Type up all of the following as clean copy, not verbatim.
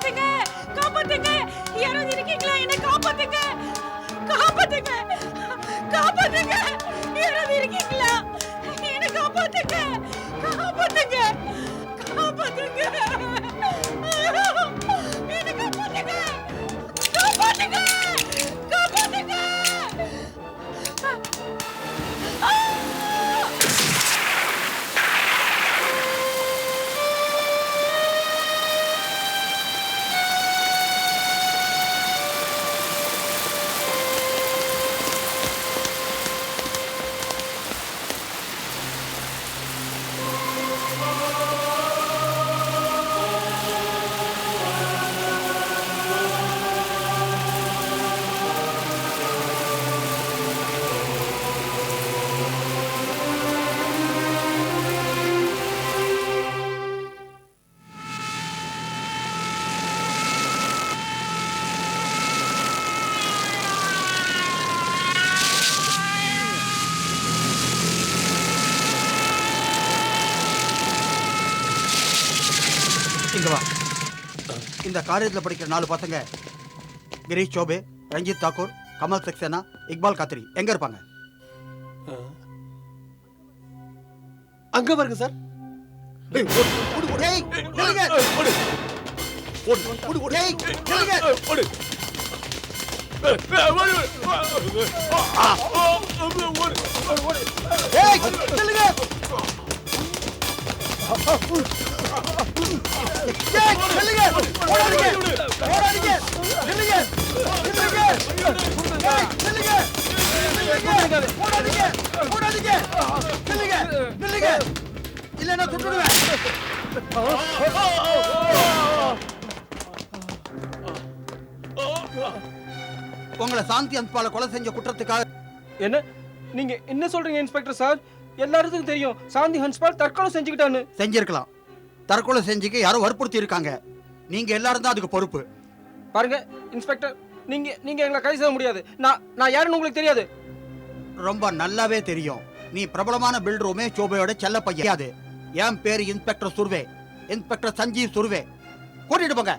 காப்பாத்துங்க, காப்பாத்துங்க, யாராவது இருக்கீங்களா? என்ன காப்பாத்துங்க, காப்பாத்துங்க, காப்பாத்துங்க, யாராவது இருக்கீங்களா? என்ன காப்பாத்துங்க, காப்பாத்துங்க, காப்பாத்துங்க, என்ன காப்பாத்துங்க, காப்பாத்துங்க, காப்பாத்துங்க. இங்க வா. இந்த காலேஜ்ல படிக்கிற 4 பசங்க கிரீஷ் சோபே, ரஞ்சித் தாக்கூர், கமல் சக்சேனா, இக்பால் காத்ரி எங்க இருப்பாங்க? அங்க பாருங்க சார். டேய், நில்லுங்க. டேய், நில்லுங்க. டேய், நில்லுங்க. டேய், நில்லுங்க. ஓடாதீங்க. ஓடாதீங்க. நில்லுங்க. நில்லுங்க. டேய், நில்லுங்க. நில்லுங்க. ஓடாதீங்க. ஓடாதீங்க. நில்லுங்க. நில்லுங்க. இல்லைன்னா சுட்டுடுவேன். உங்களை சாந்தி அன்பால கொலை செஞ்ச குற்றத்துக்காக என்ன நீங்க என்ன சொல்றீங்க இன்ஸ்பெக்டர் சார்? எல்லாருக்கும் தெரியும் சாந்தி ஹன்ஸ்பால் தற்கொலை செஞ்சுக்கிட்டான்னு. செஞ்சிருக்கலாம். தற்கொலை செஞ்சுக்க யாரோ வற்புறுத்தி இருக்காங்க. நீங்க எல்லாரும் தான் அதுக்கு பொறுப்பு. பாருங்க இன்ஸ்பெக்டர், நீங்க எங்களை கைது செய்ய முடியாது. நான் யாருன்னு உங்களுக்கு தெரியாது. ரொம்ப நல்லாவே தெரியும். நீ பிரபலமான பில்டர் உமேஷ் சோபையோட செல்ல பையன். என் பேரு இன்ஸ்பெக்டர் சுர்வே, இன்ஸ்பெக்டர் சஞ்சீவ் சுர்வே. கூட்டிட்டு போங்க.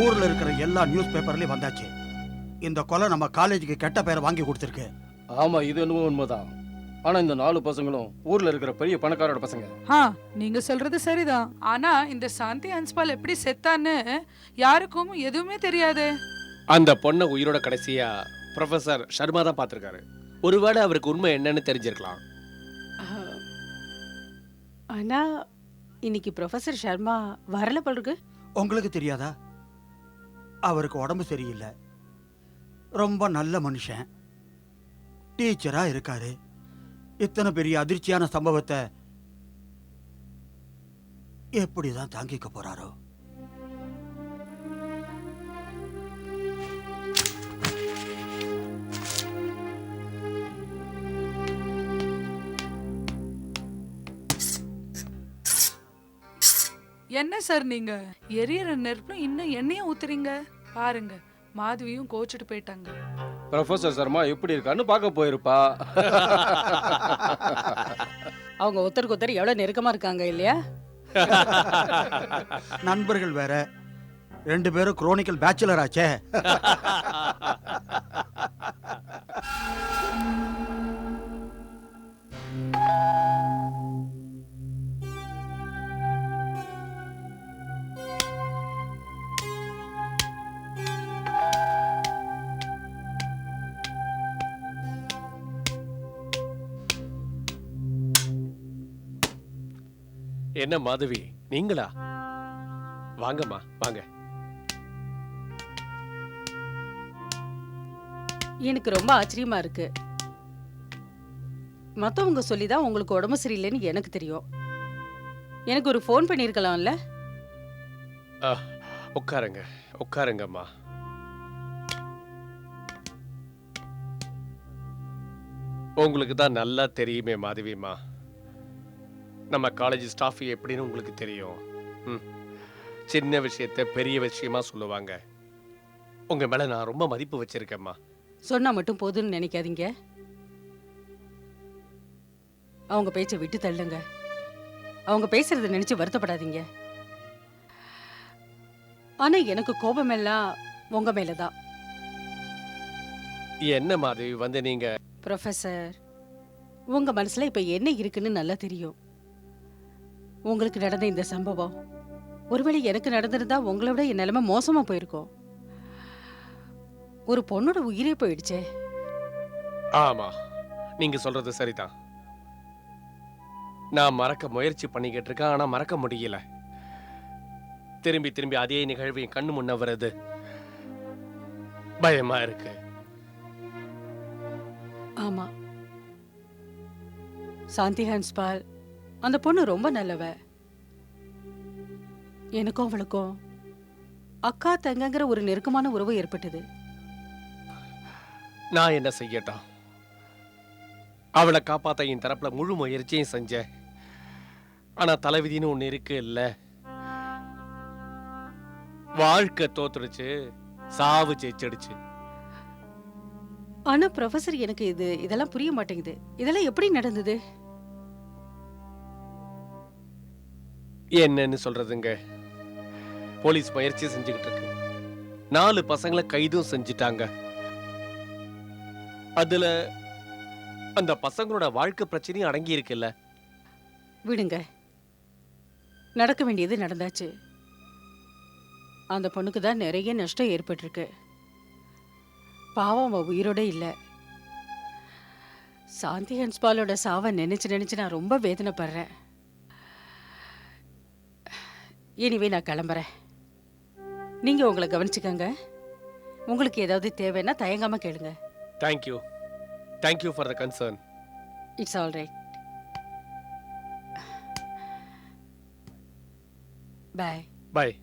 ஊர்ல இருக்கிற எல்லா நியூஸ் பேப்பர்லயும் வந்தாச்சு. இந்த கொலை நம்ம காலேஜுக்கு கெட்ட பேரை வாங்கி கொடுத்திருக்கு. ஆமா, இது என்னமோ உண்மைதான். ஆனா இந்த 4 பசங்களும் ஊர்ல இருக்கிற பெரிய பணக்காரோட பசங்க. நீங்க சொல்றது சரிதான். ஆனா இந்த சாந்தி ஹன்ஸ்பால் எப்படி செத்தான்னு யாருக்கும் எதுவுமே தெரியாது. அந்த பொண்ணை உயிரோட கடைசியா ப்ரொஃபசர் சர்மா தான் பார்த்திருக்காரு. ஒருவேளை அவருக்கு உண்மை என்னன்னு தெரிஞ்சிருக்கலாம். ஆனா இன்னைக்கு ப்ரொஃபசர் சர்மா வரல போல இருக்கு. உங்களுக்கு தெரியாதா? அவருக்கு உடம்பு சரியில்லை. ரொம்ப நல்ல மனுஷன், டீச்சரா இருக்காரு. இத்தனை பெரிய அதிர்ச்சியான சம்பவத்தை எப்படிதான் தாங்கிக்க போறாரோ? என்ன சார் நீங்க எரியற நெருப்புல இன்னும் எண்ணெயும் ஊத்துறீங்க? பாருங்க, மாதவியும் கோச்சிட்டு போயிட்டாங்க. ப்ரொஃபசர் சர்மா எப்படி இருக்கான்னு பார்க்க போயிருப்பா. அவங்க ஒருத்தருக்கு ஒருத்தர் எவ்வளவு நெருக்கமா இருக்காங்க இல்லையா? நண்பர்கள் வேற, 2 பேரும் குரோனிக்கல் பேச்சுலர் ஆச்சே. என்ன மாதவி, நீங்களா? வாங்கம்மா, வாங்க. எனக்கு ரொம்ப ஆச்சரியமா இருக்கு. மத்தவங்க சொல்லிதான் உங்களுக்கு உடம்பு சரியில்லைன்னு எனக்கு தெரியும். எனக்கு ஒரு ஃபோன் பண்ணிருக்கலாம்ல? உட்காருங்க, உட்காருங்கம்மா. உங்களுக்கு தான் நல்லா தெரியுமே மாதவிம்மா, நம்ம காலேஜ் ஸ்டாஃப் எப்படின்னு உங்களுக்கு தெரியும். ம். சின்ன விஷயத்த பெரிய விஷயமா சொல்லுவாங்க. உங்க மேல நான் ரொம்ப மதிப்பு வச்சிருக்கேம்மா. சொன்னா மட்டும் போதும்னு நினைக்காதீங்க. அவங்க பேச்சை விட்டு தள்ளுங்க. அவங்க பேசுறத நினைச்சு வருத்தப்படாதீங்க. ஆனா எனக்கு கோபம் எல்லாம் உங்க மேலதான். என்ன மாதிரி வந்து நீங்க ப்ரொஃபசர், உங்க மனசுல இப்ப என்ன இருக்குன்னு நல்லா தெரியும். உங்களுக்கு நடந்த இந்த சம்பவம் ஒருவேளை எனக்கு நடந்திருந்தா உங்களை விட என் நிலைமை மோசமா போயிருக்கும். ஒரு பொண்ணோட உயிரே போயிடுச்சே. ஆமா, நீங்க சொல்றது சரிதான். நான் மறக்க முயற்சி பண்ணிக்கிட்டு இருக்கேன், ஆனா மறக்க முடியல. திரும்பி திரும்பி அதே நிகழ்வு என் கண்ணு முன்ன வருது. பயமா இருக்கு. ஆமா, சாந்தி ஹன்ஸ்பால் அந்த பொண்ணு ரொம்ப நல்லவ. எனக்கும் அவளுக்கும் அக்கா தங்கங்கிற ஒரு நெருக்கமான உறவு ஏற்பட்டது. நான் என்ன செய்யட்டும்? அவளை காப்பாத்த என் தரப்புல முழு முயற்சியும் செஞ்சேன். ஆனா தலைவிதின்னு ஒண்ணு இருக்கு இல்ல. வாழ்க்கை தோத்துடுச்சு, சாவு ஜெயிச்சிடுச்சு. ஆனா ப்ரொஃபசர், எனக்கு இதெல்லாம் புரிய மாட்டேங்குது. இதெல்லாம் எப்படி நடந்தது? என்னன்னு சொல்றதுங்க? போலீஸ் முயற்சி செஞ்சுக்கிட்டு இருக்கு. 4 பசங்களை கைதும் செஞ்சுட்டாங்க. அதுல அந்த பசங்களோட வாழ்க்கை பிரச்சனையும் அடங்கி இருக்குல்ல. விடுங்க, நடக்க வேண்டியது நடந்தாச்சு. அந்த பொண்ணுக்கு தான் நிறைய நஷ்டம் ஏற்பட்டிருக்கு. பாவம், அவ உயிரோட இல்ல. சாந்தி ஹன்ஸ்பாலோட சாவை நினைச்சு நினைச்சு நான் ரொம்ப வேதனைப்படுறேன். இனிவே நான் கிளம்புறேன். நீங்க உங்களை கவனிச்சுக்கங்க. உங்களுக்கு ஏதாவது தேவைன்னா தயங்காம கேளுங்க. Thank you. Thank you for the concern. It's all right. Bye. Bye.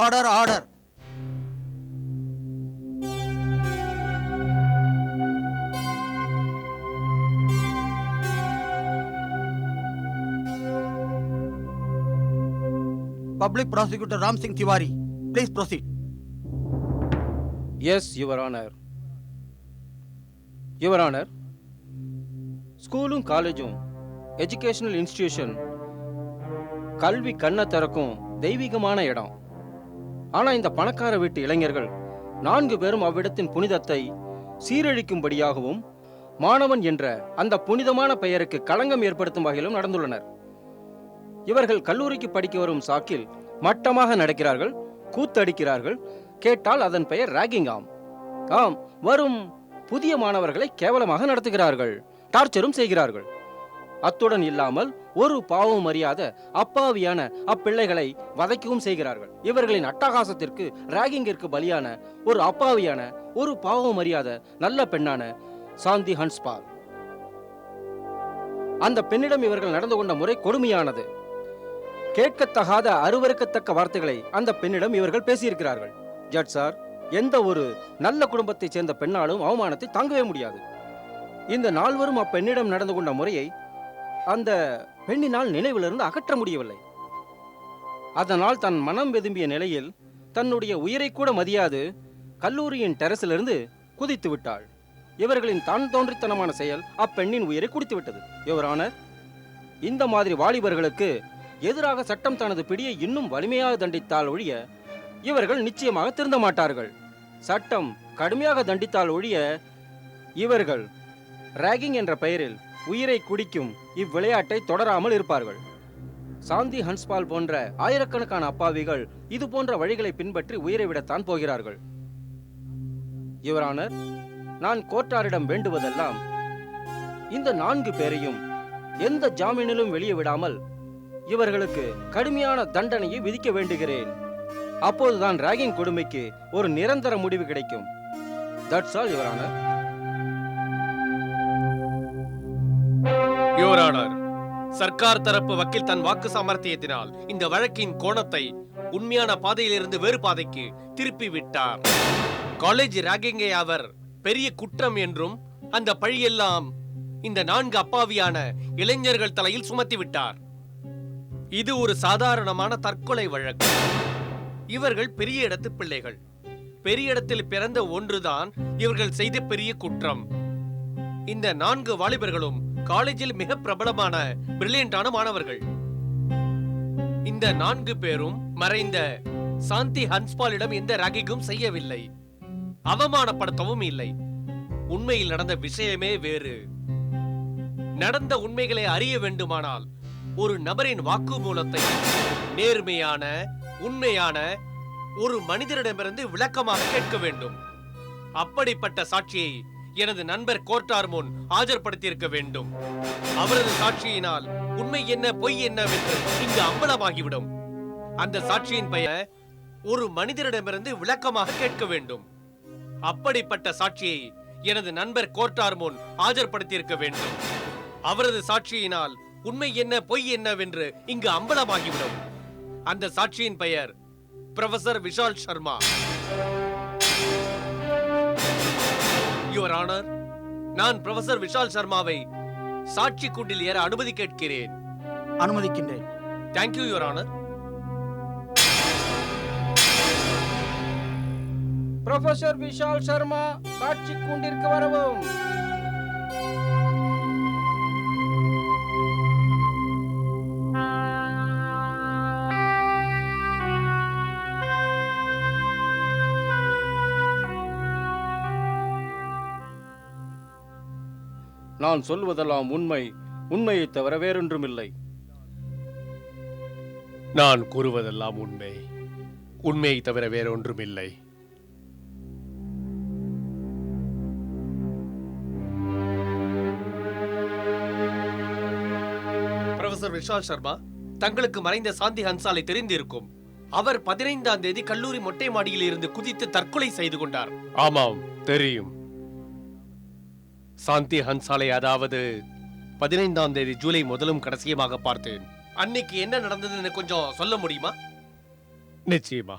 Order order. Public Prosecutor Ram Singh Tiwari, please proceed. Yes, Your Honor. Your Honor, ஸ்கூலும் காலேஜும் எஜுகேஷனல் இன்ஸ்டிடியூஷன் கல்வி கண்ணை திறக்கும் தெய்வீகமான இடம். ஆனா இந்த பணக்கார வீட்டு இளைஞர்கள் 4 பேரும் அவ்விடத்தின் புனிதத்தை சீரழிக்கும்படியாகவும் மாணவன் என்ற அந்த புனிதமான பெயருக்கு களங்கம் ஏற்படுத்தும் வகையிலும் நடந்துள்ளனர். இவர்கள் கல்லூரிக்கு படிக்க வரும் சாக்கில் மட்டமாக நடக்கிறார்கள், கூத்தடிக்கிறார்கள். கேட்டால் அதன் பெயர் ராகிங் ஆம். ஆம், வரும் புதிய மாணவர்களை கேவலமாக நடத்துகிறார்கள், டார்ச்சரும் செய்கிறார்கள். அத்துடன் இல்லாமல் ஒரு பாவம் அறியாத அப்பாவியான அப்பிள்ளைகளை வதைக்கவும் செய்கிறார்கள். இவர்களின் அட்டகாசத்திற்கு ராகிங்கிற்கு பலியான ஒரு அப்பாவியான ஒரு பாவம் அறியாத நல்ல பெண்ணான சாந்தி ஹன்ஸ்பால். அந்த பெண்ணிடம் இவர்கள் நடந்து கொண்ட முறை கொடுமையானது. கேட்கத்தகாத அருவருக்கத்தக்க வார்த்தைகளை அந்த பெண்ணிடம் இவர்கள் பேசியிருக்கிறார்கள். ஜட்ஜ் சார், எந்த ஒரு நல்ல குடும்பத்தைச் சேர்ந்த பெண்ணாலும் அவமானத்தை தாங்கவே முடியாது. இந்த 4வரும் அப்பெண்ணிடம் நடந்து கொண்ட முறையை அந்த பெண்ணினால் நினைவிலிருந்து அகற்ற முடியவில்லை. அதனால் தன் மனம் வெதும்பிய நிலையில் தன்னுடைய உயிரை கூட மதியாது கல்லூரியின் டெரஸிலிருந்து குதித்து விட்டாள். இவர்களின் தான் தோன்றித்தனமான செயல் அப்பெண்ணின் உயிரை குடித்து விட்டது. யுவர் ஆனர், இந்த மாதிரி வாலிபர்களுக்கு எதிராக சட்டம் தனது பிடியை இன்னும் வலிமையாக தண்டித்தால் ஒழிய இவர்கள் நிச்சயமாக திருந்த மாட்டார்கள். சட்டம் கடுமையாக தண்டித்தால் ஒழிய இவர்கள் ராகிங் என்ற பெயரில் உயிரை குடிக்கும் இவ்விளையாட்டை தொடராமல் இருப்பார்கள். சாந்தி ஹன்ஸ்பால் போன்ற ஆயிரக்கணக்கான அப்பாவிகள் இது போன்ற வழிகளை பின்பற்றி உயிரை விடத்தான் போகிறார்கள். யுவர் ஆனர், நான் கோர்ட்டாரிடம் வேண்டுவதெல்லாம் இந்த 4 பேரையும் எந்த ஜாமீனிலும் வெளியே விடாமல் இவர்களுக்கு கடுமையான தண்டனையை விதிக்க வேண்டுகிறேன். அப்போதுதான் ராகிங் கொடுமைக்கு ஒரு நிரந்தர முடிவு கிடைக்கும். That's all your honour. Your honour, Sarkar தரப்பு வக்கீல் தன் வாக்கு சாமர்த்தியத்தினால் இந்த வழக்கின் கோணத்தை உண்மையான பாதையிலிருந்து வேறு பாதைக்கு திருப்பி விட்டார். காலேஜ் ராகிங்கை அவர் பெரிய குற்றம் என்றும் அந்த பழியெல்லாம் இந்த 4 அப்பாவியான இளைஞர்கள் தலையில் சுமத்தி விட்டார். இது ஒரு சாதாரணமான தற்கொலை வழக்கு. இவர்கள் பெரிய இடத்து பிள்ளைகள். பெரிய இடத்தில் பிறந்த ஒன்றுதான் இவர்கள் செய்த பெரிய குற்றம். இந்த 4 வாலிபர்களும் காலேஜில் மிக பிரபலமான பிரில்லியண்டான மாணவர்கள். இந்த 4 பேரும் மறைந்த சாந்தி ஹன்ஸ்பாலிடம் எந்த ராகிங்கும் செய்யவில்லை, அவமானப்படுத்தவும் இல்லை. உண்மையில் நடந்த விஷயமே வேறு. நடந்த உண்மைகளை அறிய வேண்டுமானால் ஒரு நபரின் வாக்குமூலத்தை நேர்மையான உண்மையான ஒரு மனிதரிடமிருந்து விளக்கமாக கேட்க வேண்டும். அப்படிப்பட்ட சாட்சியை எனது நண்பர் கோர்ட்டார் முன் ஆஜர்படுத்தியிருக்க வேண்டும். அவரது சாட்சியினால் உண்மை என்ன பொய் என்னவென்று இங்கு அம்பலமாகிவிடும். அந்த சாட்சியின் பெயர் ஒரு மனிதரிடமிருந்து விளக்கமாக கேட்க வேண்டும். அப்படிப்பட்ட சாட்சியை எனது நண்பர் கோர்ட்டார் முன் ஆஜர்படுத்தியிருக்க வேண்டும். அவரது சாட்சியினால் உண்மை என்ன பொய் என்னவென்று இங்கு அம்பலமாகிவிடும். அந்த சாட்சியின் பெயர் professor Vishal Sharma. Your honour, நான் ப்ரொஃபசர் விஷால் சர்மாவை சாட்சி கூண்டில் ஏற அனுமதி கேட்கிறேன். அனுமதிக்கின்றேன். Thank you your honour. Professor Vishal Sharma சாட்சி கூண்டிற்கு வரவும். நான் சொல்வதெல்லாம் உண்மை, உண்மையை தவிர வேறொன்றுமில்லை. நான் கூறுவதெல்லாம் உண்மை, உண்மையை தவிர வேறொன்றுமில்லை. ப்ரொஃபசர் விஷால் சர்மா, தங்களுக்கு மறைந்த சாந்தி ஹன்சாலை தெரிந்திருக்கும். அவர் 15ஆம் தேதி கல்லூரி மொட்டை மாடியில் இருந்து குதித்து தற்கொலை செய்து கொண்டார். ஆமாம், தெரியும். சாந்தி ஹன்சாலை, அதாவது 15ஆம் தேதி ஜூலை முதலும் கடைசியமாக பார்த்தேன். அன்னைக்கு என்ன நடந்ததுன்னு கொஞ்சம் சொல்ல முடியுமா? நிச்சயமா.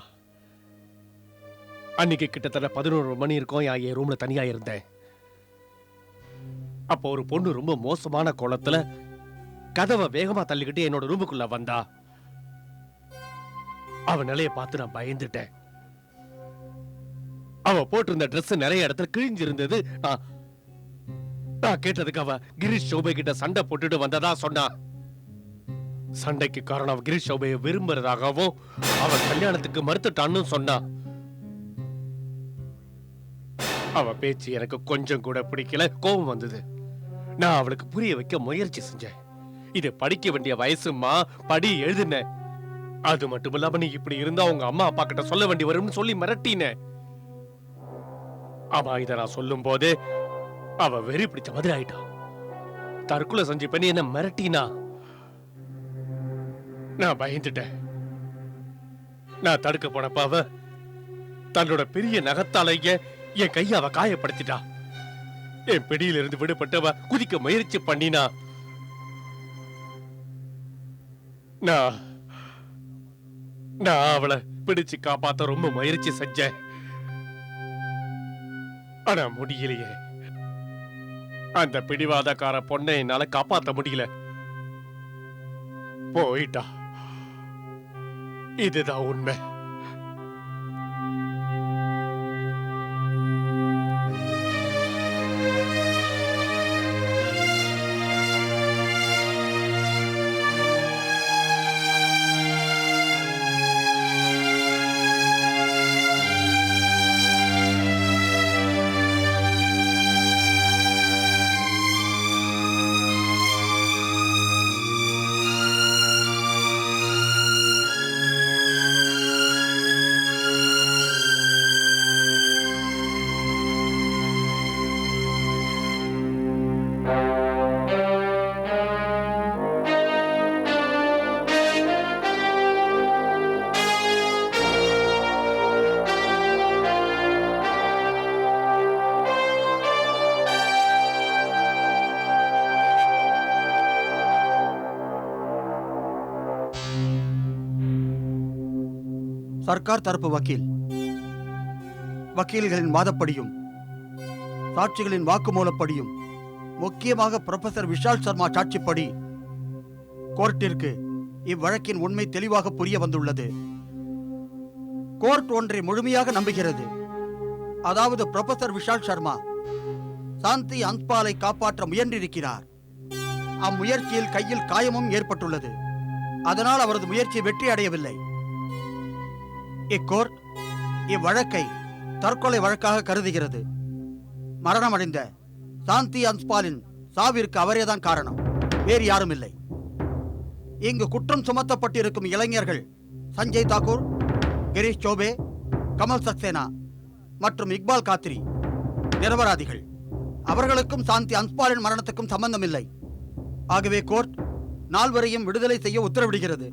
அன்னைக்கு கிட்டத்தட்ட 11 மணி இருக்கும். என் ரூம்ல தனியா இருந்தேன். அப்போ ஒரு பொண்ணு ரொம்ப மோசமான கோலத்துல கதவை வேகமா தள்ளிக்கிட்டு என்னோட ரூமுக்குள்ள வந்தா. அவ நிலைய பார்த்து நான் பயந்துட்டேன். அவ போட்டிருந்த ட்ரெஸ் நிறைய இடத்துல கிழிஞ்சிருந்தது. நான் கேட்டதுக்கு அவ கிரீஷ் சௌபே கிட்ட சண்டை போட்டுட்டு வந்ததா சொன்னா. சண்டைக்கு காரணம் அவ கிரீஷ் சௌபையை விரும்புறதாகவும் அவ கல்யாணத்துக்கு மறுத்துட்டான்னு சொன்னா. அவ பேச்சு எனக்கு கொஞ்சம் கூட பிடிக்கல, கோபம் வந்தது. நான் அவளுக்கு புரிய வைக்க முயற்சி செஞ்சேன். இது படிக்க வேண்டிய வயசுமா, படி எழுதுன. அது மட்டும் இல்லாம நீ இப்படி இருந்தா உங்க அம்மா அப்பா கிட்ட சொல்ல வேண்டி வரும்னு சொல்லி மிரட்டின. அவ இத நான் சொல்லும் போது அவ வெறி பிடிச்ச மாதிரி ஆயிட்டா. தற்கொலை செஞ்சு பண்ணி என்ன மிரட்டினா. நான் பயந்துட்டேன். நான் தடுக்க போனப்ப அவ தன்னோட பெரிய நகத்தாலைய என் கைய அவ காயப்படுத்திட்டா. என் பிடியிலிருந்து விடுபட்டு அவ குதிக்க முயற்சி பண்ணினா. நான் அவளை பிடிச்சு காப்பாத்த ரொம்ப முயற்சி செஞ்சேன். ஆனா முடியலையே. அந்த பிடிவாதக்கார பொண்ணை என்னால காப்பாத்த முடியல. போயிட்டா. இதுதான் உண்மை. சர்க்கார் தரப்பு வக்கீல். வக்கீல்களின் வாதப்படியும் சாட்சிகளின் வாக்குமூலப்படியும் முக்கியமாக ப்ரொஃபசர் விஷால் சர்மா சாட்சிப்படி கோர்ட்டிற்கு இவ்வழக்கின் உண்மை தெளிவாக புரிய வந்துள்ளது. கோர்ட் ஒன்றை முழுமையாக நம்புகிறது. அதாவது ப்ரொஃபசர் விஷால் சர்மா சாந்தி அன்ஸ்பாலை காப்பாற்ற முயன்றிருக்கிறார். அம்முயற்சியில் கையில் காயமும் ஏற்பட்டுள்ளது. அதனால் அவரது முயற்சி வெற்றி அடையவில்லை. இக்கோர்ட் இவ்வழக்கை தற்கொலை வழக்காக கருதுகிறது. மரணமடைந்த சாந்தி அன்ஸ்பாலின் சாவிற்கு அவரேதான் காரணம், வேறு யாரும் இல்லை. இங்கு குற்றம் சுமத்தப்பட்டிருக்கும் இளைஞர்கள் சஞ்சய் தாக்கூர், கிரீஷ் சோபே, கமல் சக்சேனா மற்றும் இக்பால் காத்ரி நிரபராதிகள். அவர்களுக்கும் சாந்தி அன்ஸ்பாலின் மரணத்துக்கும் சம்பந்தம் இல்லை. ஆகவே கோர்ட் நால்வரையும் விடுதலை செய்ய உத்தரவிடுகிறது.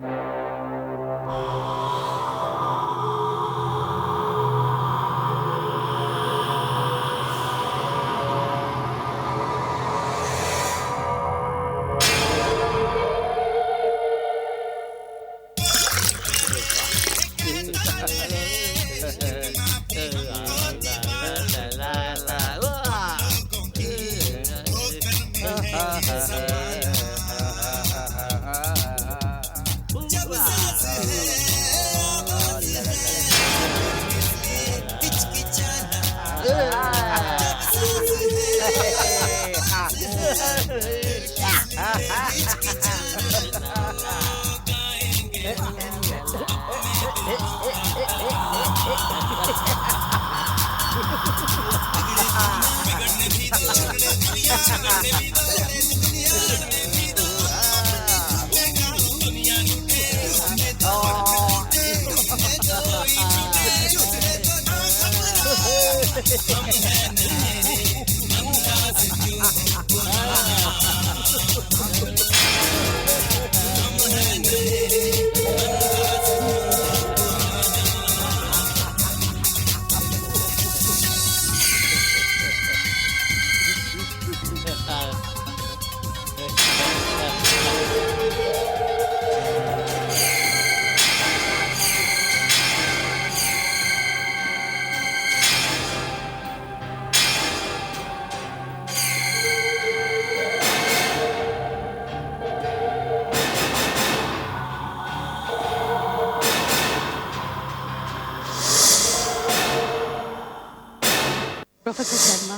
ப்ரொஃபசர் சர்மா,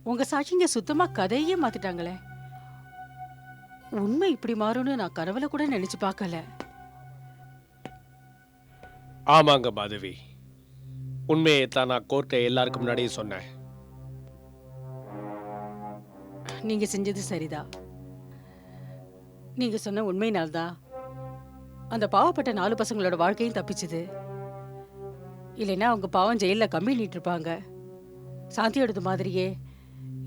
உங்க சாட்சிங்க சுத்தமா கதையே மாத்திட்டாங்களே. உண்மை இப்படி மாறும்னு நான் கனவுல கூட நினைச்சு பார்க்கல. ஆமாங்க மாதவி, உண்மையை தான் நான் கோர்ட்டை எல்லாருக்கும் முன்னாடியே சொன்னேன். நீங்க செஞ்சது சரிதான். நீங்க சொன்ன உண்மையினால்தான் அந்த பாவப்பட்ட 4 பசங்களோட வாழ்க்கையும் தப்பிச்சுது. இல்லைன்னா அவங்க பாவம் ஜெயில கம்மி நீட்டு இருப்பாங்க. சாந்தி எடுத்த மாதிரியே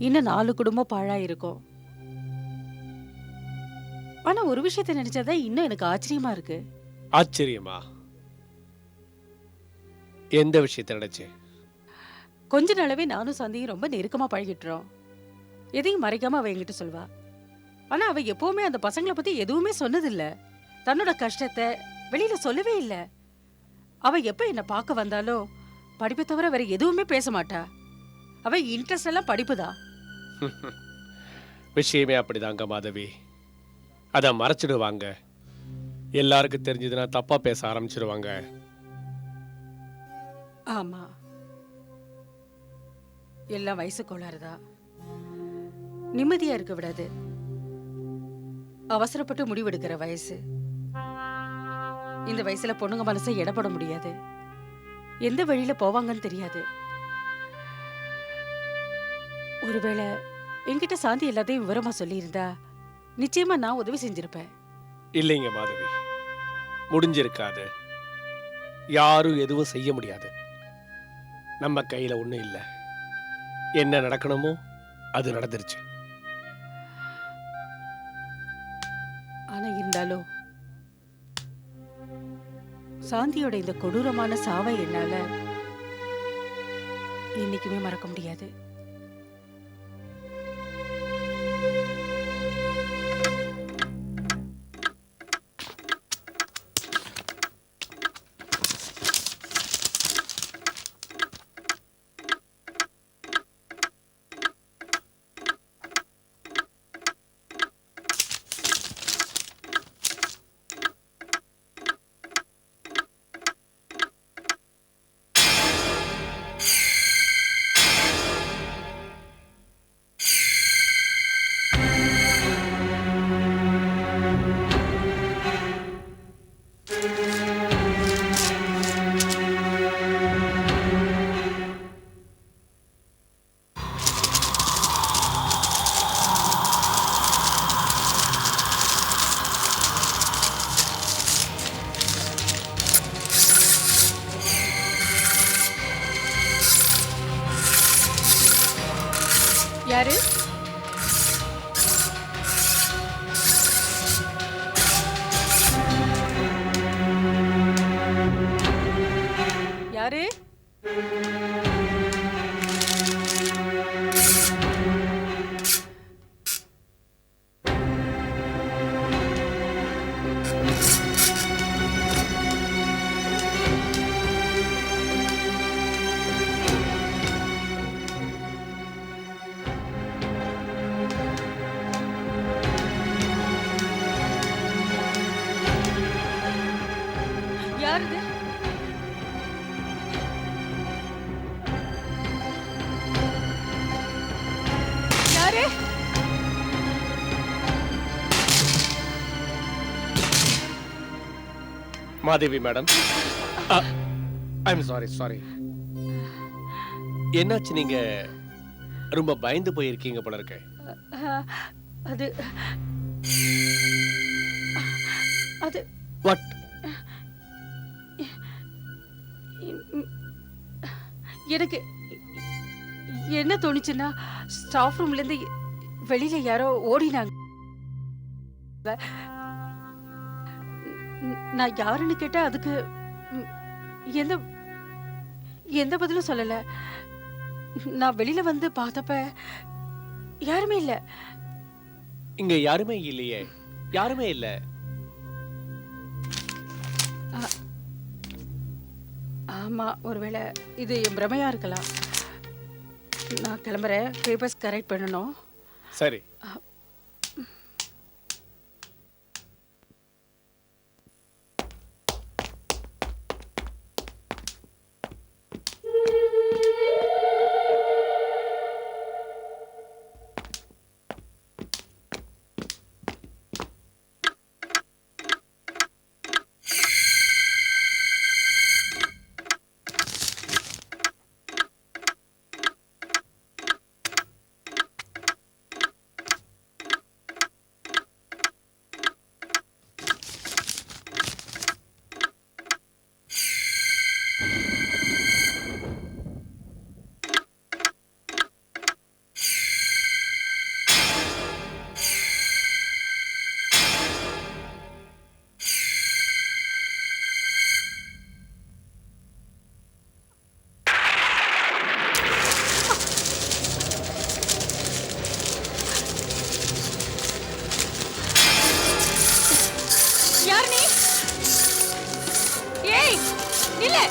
இன்னும் 4 குடும்பம் பாழாயிருக்கும். ஆனா ஒரு விஷயத்தை நினைச்சாதான் இன்னும் எனக்கு ஆச்சரியமா இருக்கு. ஆச்சரியமா? எந்த விஷயத்தை நினைச்சு? கொஞ்ச நாளாவே நானும் சாந்தியும் ரொம்ப நெருக்கமா பழகிட்டுறோம். எதையும் மறைக்காம அவ என்கிட்ட சொல்வா. ஆனா அவ எப்பவுமே அந்த பசங்களை பத்தி எதுவுமே சொன்னதில்ல. தன்னோட கஷ்டத்தை வெளியில சொல்லவே இல்லை. அவ எப்ப என்ன பார்க்க வந்தாலும் படிப்பை தவிர வேற எதுவுமே பேச மாட்டா. அவ இன்ட்ரெஸ்ட் எல்லாம் படிப்புதான். விஷயமே அப்படிதாங்க மாதவி. அதை மறைச்சிடுவாங்க. எல்லாருக்கும் தெரிஞ்சதுன்னா தப்பா பேச ஆரம்பிச்சிடுவாங்க. ஆமா, எல்லாம் வயசு கோளாறுதான். நிம்மதியா இருக்க விடாது. அவசரப்பட்டு முடிவெடுக்கிற வயசு. இந்த வயசுல பொண்ணுங்க மனசை எடப்பட முடியாது. எந்த வழியில போவாங்கன்னு தெரியாது. ஒருவேளை என்கிட்ட சாந்தி எல்லாத்தையும் விவரமா சொல்லியிருந்தா நிச்சயமா நான் உதவி செஞ்சிருப்பேன். இல்லைங்க மாதவி, முடிஞ்சிருக்காது. யாரும் எதுவும் செய்ய முடியாது. நம்ம கையில ஒண்ணும் இல்லை. என்ன நடக்கணுமோ அது நடந்துருச்சு. ஆனா இருந்தாலும் சாந்தியோட இந்த கொடூரமான சாவை என்னால என்னைக்குமே மறக்க முடியாது. யாரு? யாரு? யாருது? யாரு? Madevi madam, I'm sorry. என்னாச்சு, நீங்க ரொம்ப பயந்து போயிருக்கீங்க போல இருக்க. அது அது வாட்? எனக்கு என்ன தோணுச்சுன்னா, ஸ்டாஃப் ரூம்ல இருந்து வெளியில யாரோ ஓடினாங்க. நான் யாருன்னு கேட்டா அதுக்கு எந்த எந்த பதிலும் சொல்லல. நான் வெளியில வந்து பார்த்தப்ப யாருமே இல்ல. இங்க யாருமே இல்லையே? யாருமே இல்ல. ஆமா, ஒருவேளை இது என் பிரமையா இருக்கலாம். நான் கிளம்புறேன். பேப்பர்ஸ் கரெக்ட் பண்ணணும். சரி. யார் நீ? ஏய், நில்லு.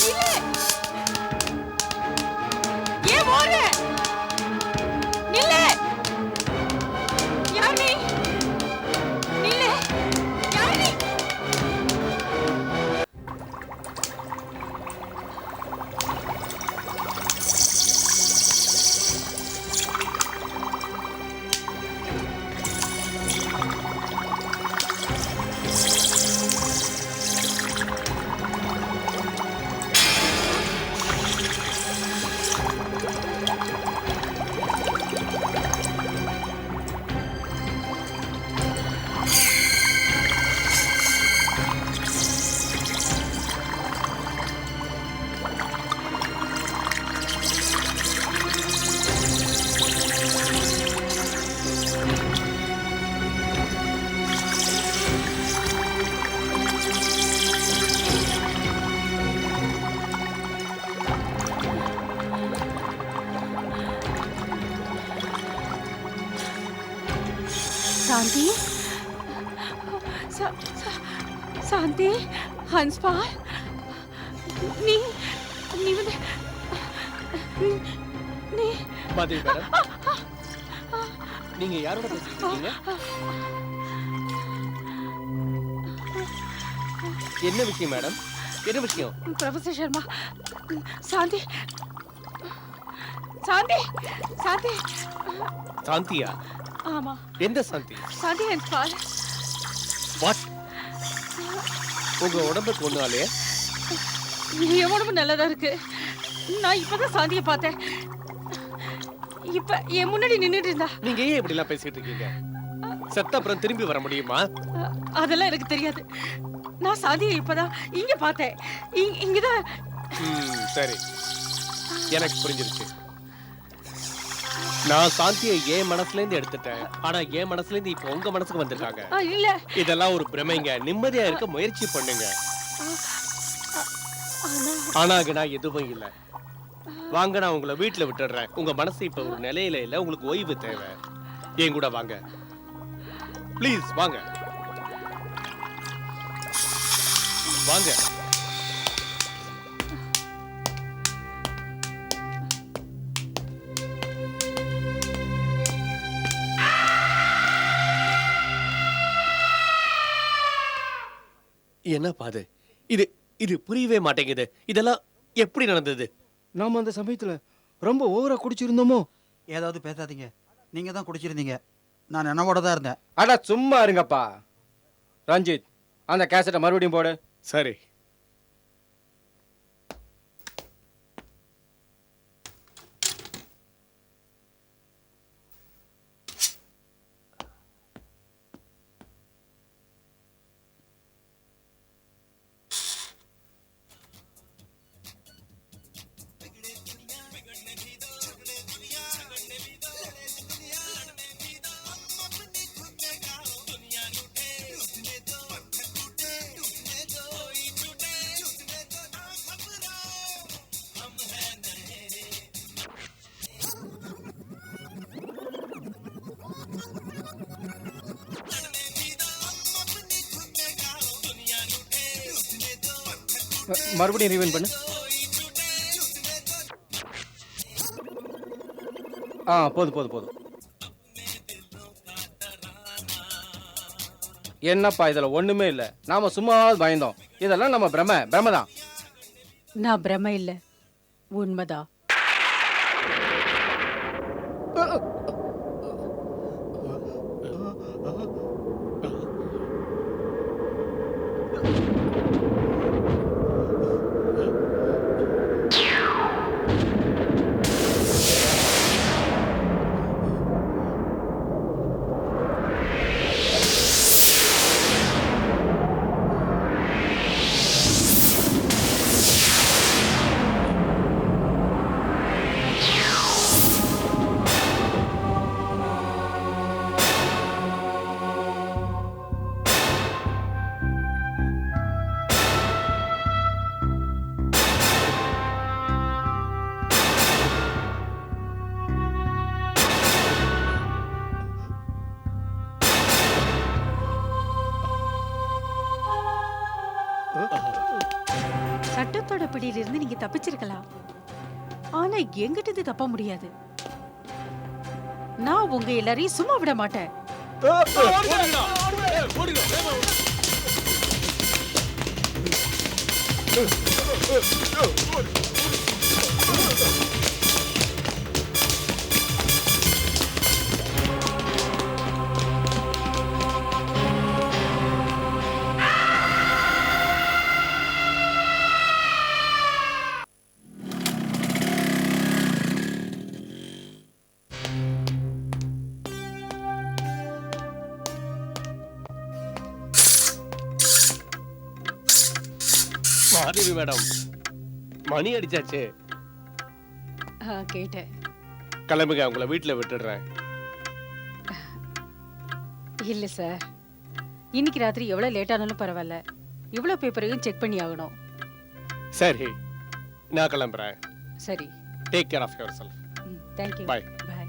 நில்லு. ஏன் ஓடுற? நில்லு. யார் நீ? நில்லு. யார் நீ? சாந்தி, சாந்தி, ஹன்ஸ்பால், நீ நீ வந்து நீ மாதேவி மேடம், நீங்க யாரோட பேசிட்டு இருக்கீங்க? என்ன விஷயம் மேடம்? என்ன விஷயம்? ப்ரொஃபசர் சர்மா, சாந்தி, சாந்தி, சாந்தி. சாந்தியா? ஆமா, எந்த சாந்தி? சாந்தி ஹன்ஸ்பால். வாட்? உங்க உடம்புக்கு ஒண்ணு ஆலையே? என் உடம்பு நல்லதா இருக்கு. நான் இப்பதான் சாந்தியை பார்த்தேன். இப்ப என் முன்னாடி நின்னுட்டு இருந்தா. நீங்க ஏன் இப்படி எல்லாம் பேசிட்டு இருக்கீங்க? செத்த அப்புறம் திரும்பி வர முடியுமா? அதெல்லாம் எனக்கு தெரியாது. நான் சாந்தியை இப்பதான் இங்க பார்த்தேன். இங்கதான். சரி, எனக்கு புரிஞ்சிருச்சு. நான் சாந்தியை என் மனசுல இருந்து எடுத்துட்டேன். ஆனா என் மனசுல இருந்து இப்ப உங்க மனசுக்கு வந்திருக்காங்க. இல்ல. இதெல்லாம் ஒரு பிரமைங்க. நிம்மதியா இருக்க முயற்சி பண்ணுங்க. ஆனா ஆனா எதுவும் இல்ல. வாங்க, நான் உங்களை வீட்டுல விட்டுடுறேன். உங்க மனசு இப்ப ஒரு நிலையில இல்ல. உங்களுக்கு ஓய்வு தேவை. என் கூட வாங்க ப்ளீஸ். வாங்க வாங்க. என்ன பாது இது? இது புரியவே மாட்டேங்குது. இதெல்லாம் எப்படி நடந்தது? நாம அந்த சமயத்துல ரொம்ப ஓவரா குடிச்சிருந்தோமோ? ஏதாவது பேசாதீங்க. நீங்க தான் குடிச்சிருந்தீங்க. நான் என்னவோட தான் இருந்தேன். அட சும்மா இருங்கப்பா. ரஞ்சித், அந்த கேசட்டை மறுபடியும் போடு. சரி. மறுபடியும் ரீவைண்ட் பண்ணு. போதும் போதும் போதும். என்னப்பா இதுல ஒண்ணுமே இல்ல. நாம சும்மாவது பயந்தோம். இதெல்லாம் நம்ம பிரமதான். நான் பிரம இல்ல, உண்மைதான். சட்டத்தோட பிடியிலிருந்து நீங்க தப்பிச்சிருக்கலாம். ஆனா எங்கிட்ட இது தப்ப முடியாது. நான் உங்க எல்லாரையும் சும்மா விட மாட்டேன். மாதவி மேடம், மணி அடிச்சாச்சு. கேட்டேன். கிளம்புங்க, உங்களை வீட்டுல விட்டுடுறேன். இல்ல சார், இன்னைக்கு ராத்திரி எவ்வளவு லேட் ஆனாலும் பரவாயில்ல. இவ்வளவு பேப்பரையும் செக் பண்ணி ஆகணும். சரி, நான் கிளம்புறேன். சரி, take care of your self. Thank you. Bye. Bye.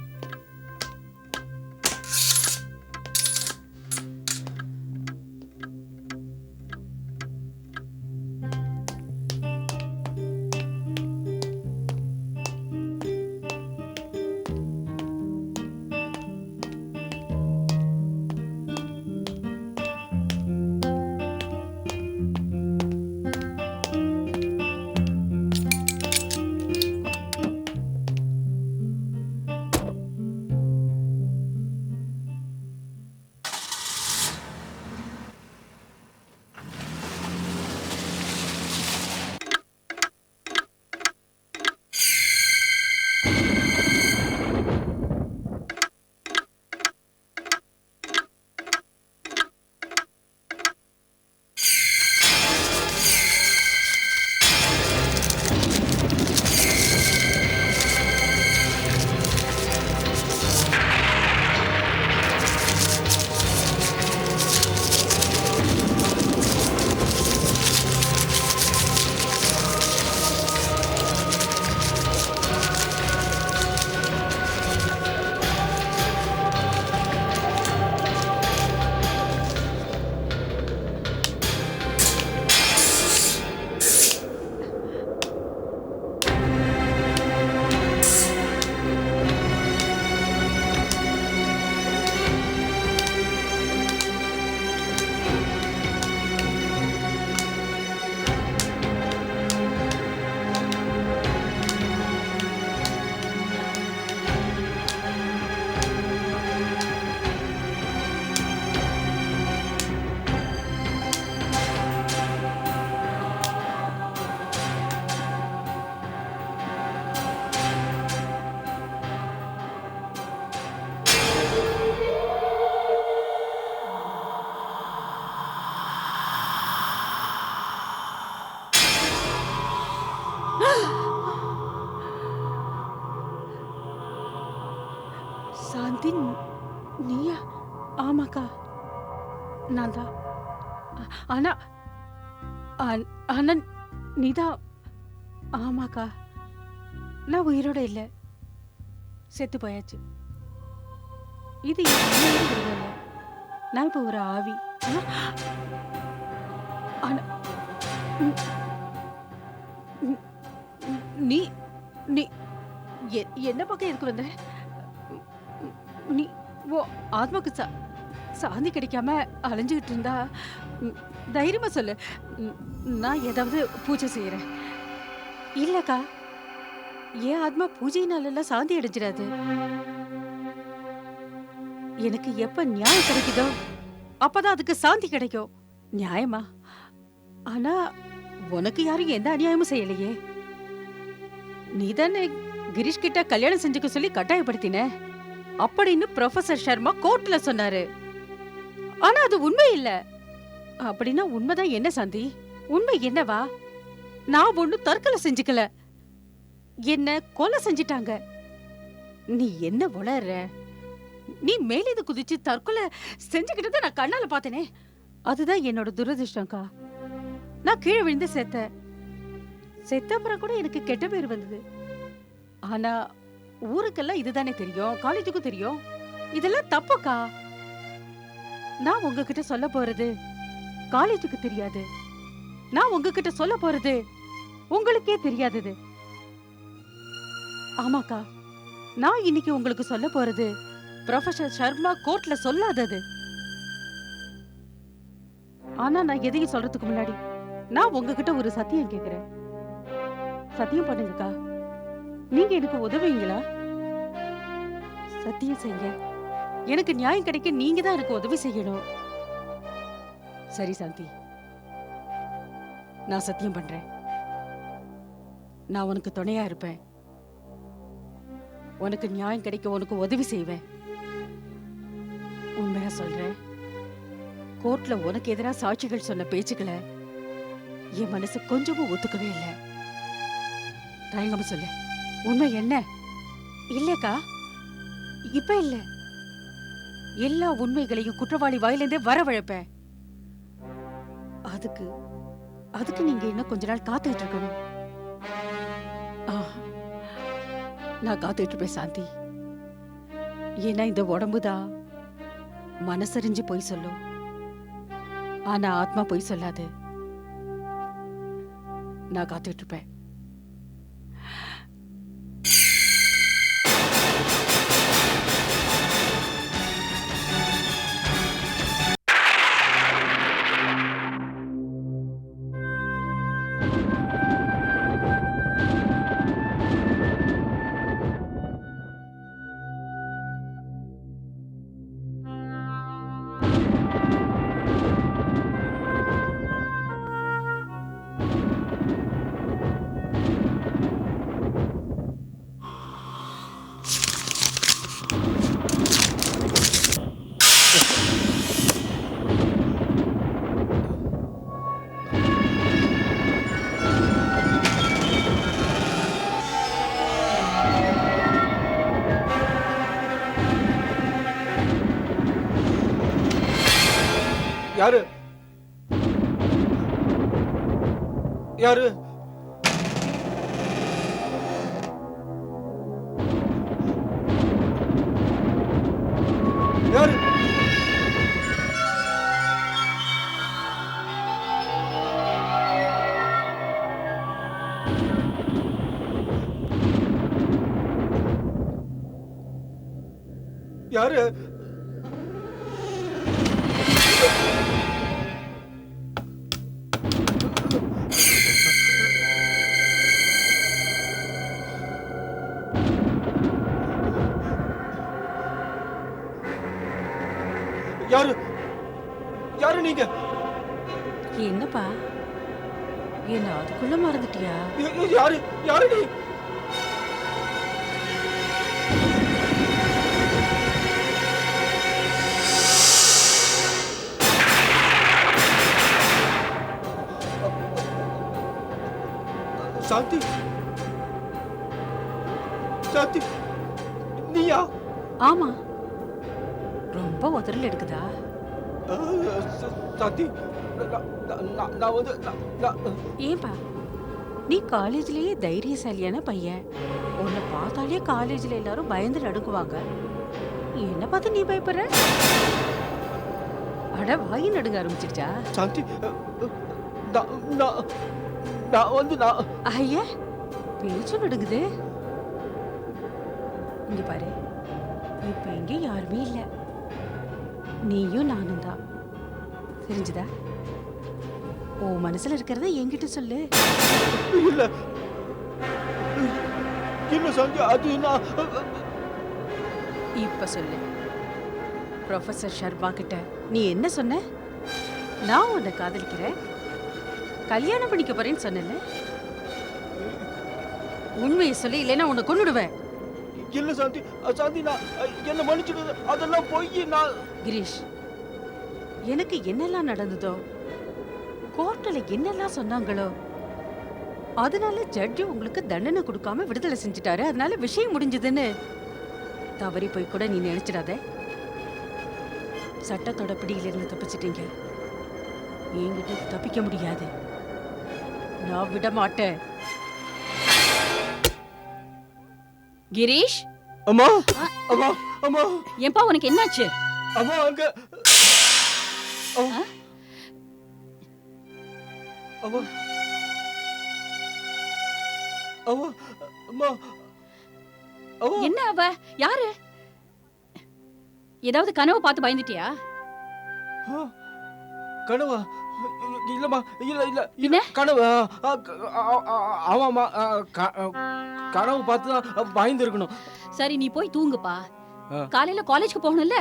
Shanthi, நீயா? ஆமாக்கா, நான் தான். ஆனா ஆனா நீதான். ஆமாக்கா, நான் உயிரோட இல்ல, செத்து போயாச்சு. இது என் உண்மையான உருவம் இல்ல. நான் இப்ப ஒரு ஆவி. ஆனா ம், ம், ம், நீ நீ என்ன பக்கம் எதுக்கு வந்த? நீ ஓ ஆத்மாக்கு சாந்தி கிடைக்காம அலைஞ்சுக்கிட்டு இருந்தா தைரியமா சொல்லு. நான் ஏதாவது பூஜை செய்யறேன். இல்லக்கா, என் ஆத்மா பூஜையினால சாந்தி அடைஞ்சிடாது. எனக்கு எப்ப நியாயம் கிடைக்குதோ அப்பதான் அதுக்கு சாந்தி கிடைக்கும். நியாயமா? ஆனா உனக்கு யாரும் எந்த அநியாயமும் செய்யலையே. நீதானே கிரீஷ் கிட்ட கல்யாணம் செஞ்சுக்க சொல்லி கட்டாயப்படுத்தின அப்படின்னு ப்ரொஃபசர் சர்மா கோர்ட்ல சொன்னாரு. ஆனா அது உண்மை இல்ல. அப்படின்னா உண்மைதான் என்ன சாந்தி? உண்மை என்னவா? நான் ஒண்ணும் தற்கொலை செஞ்சுக்கல, என்ன கொலை செஞ்சிட்டாங்க. நீ என்ன உளற? நீ மேலேது குதிச்சு தற்கொலை செஞ்சுக்கிட்டத நான் கண்ணால பார்த்தேனே. அதுதான் என்னோட துரதிர்ஷ்டம்க்கா. நான் கீழே விழுந்து செத்த அப்புறம் கூட எனக்கு கெட்ட பேர் வந்தது. ஆனா ஊருக்கெல்லாம் இதுதானே தெரியும், காலேஜுக்கும் தெரியும். இதெல்லாம் தப்புக்கா. நான் உங்ககிட்ட சொல்ல போறது காலேஜுக்கு தெரியாது. நான் உங்ககிட்ட சொல்ல போறது உங்களுக்கே தெரியாதது. ஆமாக்கா, நான் இன்னைக்கு உங்களுக்கு சொல்ல போறது ப்ரொஃபசர் சர்மா கோர்ட்ல சொல்லாதது. ஆனா நான் எதையும் சொல்றதுக்கு முன்னாடி நான் உங்ககிட்ட ஒரு சத்தியம் கேக்குறேன். சத்தியம் பண்ணுங்கக்கா. நீங்க எனக்கு உதவுவீங்களா? சத்தியம் செய்யுங்க. எனக்கு நியாயம் கிடைக்க நீங்க தான் எனக்கு உதவி செய்யணும். சரி சாந்தி, நான் சத்தியம் பண்றேன். நான் உனக்கு துணையா இருப்பேன். உனக்கு நியாயம் கிடைக்க உனக்கு உதவி செய்வேன். உண்மையா சொல்றேன். கோர்ட்ல உனக்கு எதிராக சாட்சிகள் சொன்ன பேச்சுக்களை என் மனசு கொஞ்சமும் ஒத்துக்கவே இல்லை. தயங்காம சொல்லு, உண்மை என்ன? இல்லக்கா, இப்ப இல்ல. எல்லா உண்மைகளையும் குற்றவாளி வாயிலிருந்தே வரவழைப்பேன். அதுக்கு அதுக்கு நீங்க இன்னும் கொஞ்ச நாள் காத்துக்கிட்டு இருக்கணும். நான் காத்துட்டு இருப்பேன் சாந்தி. ஏன்னா இந்த உடம்புதான் மனசறிஞ்சு போய் சொல்லும், ஆனா ஆத்மா போய் சொல்லாது. நான் காத்துட்டு இருப்பேன். யாரு? யாரு? யாரு? யாரு? யாரு? யாரு நீங்க? என்னப்பா, என்ன அதுக்குள்ள மறந்துட்டியா? யாரு? யாரு நீ? சாந்தி, சாந்தி, நீயா? ஆமா, ரொம்ப உதறல் எடுக்குதா? சாந்தி, நான் வந்து ஏன்பா, நீ காலேஜ்லயே தைரியசாலியான பையன். உன்னை பார்த்தாலே காலேஜ்ல எல்லாரும் பயந்து நடுங்குவாங்க. என்ன பார்த்து நீ பயப்படுற? அட, வாய் நடுங்க ஆரம்பிச்சிருச்சா? சாந்தி, நான் வந்து ஐயா, பேச்சு நடுங்குது. இங்க பாரு, இப்ப இங்க யாருமே இல்ல, நீயும் நானும் தான். தெரிஞ்சுதா? உன் மனசுல இருக்கிறத என்கிட்ட சொல்லு. இல்ல இல்ல சாந்தி, அது நான் இப்ப சொல்லு. ப்ரொஃபசர் சர்மா கிட்ட நீ என்ன சொன்ன? நான் உன்னை காதலிக்கிறேன், கல்யாணம் பண்ணிக்க போறேன்னு சொன்னல. உண்மையை சொல்லி, இல்லைன்னா உன்னை கொன்னுடுவேன். இல்ல சாந்தி, சாந்தி நான் என்ன மன்னிச்சிடு, அதெல்லாம் போய் நான் கிரீஷ், எனக்கு என்னெல்லாம் நடந்ததோ, கோர்ட்ல என்னெல்லாம் சொன்னாங்களோ, அதனால ஜட்ஜி உங்களுக்கு தண்டனை கொடுக்காம விடுதலை செஞ்சுட்டாரு, அதனால விஷயம் முடிஞ்சதுன்னு தவறி போய் கூட நீ நினைச்சிடாத. சட்டத்தோட பிடியிலிருந்து தப்பிச்சிட்டீங்க, என்கிட்ட தப்பிக்க முடியாது, நான் விட மாட்டேன். கிரீஷ், அம்மா அம்மா அம்மா ஏன்பா உனக்கு என்னாச்சு? அம்மா அங்க அம்மா அம்மா அம்மா அம்மா அம்மா என்ன அவ? யாரு? ஏதாவது கனவு பார்த்து பயந்துட்டியா? கனவா? இல்லம்மா, இல்ல இல்ல என்ன? கனவு ஆமாம்மா, கனவு பார்த்து தான் பயந்து இருக்கணும். சரி, நீ போய் தூங்குப்பா. ஆ. காலையில காலேஜ்க்கு போகணும்ல.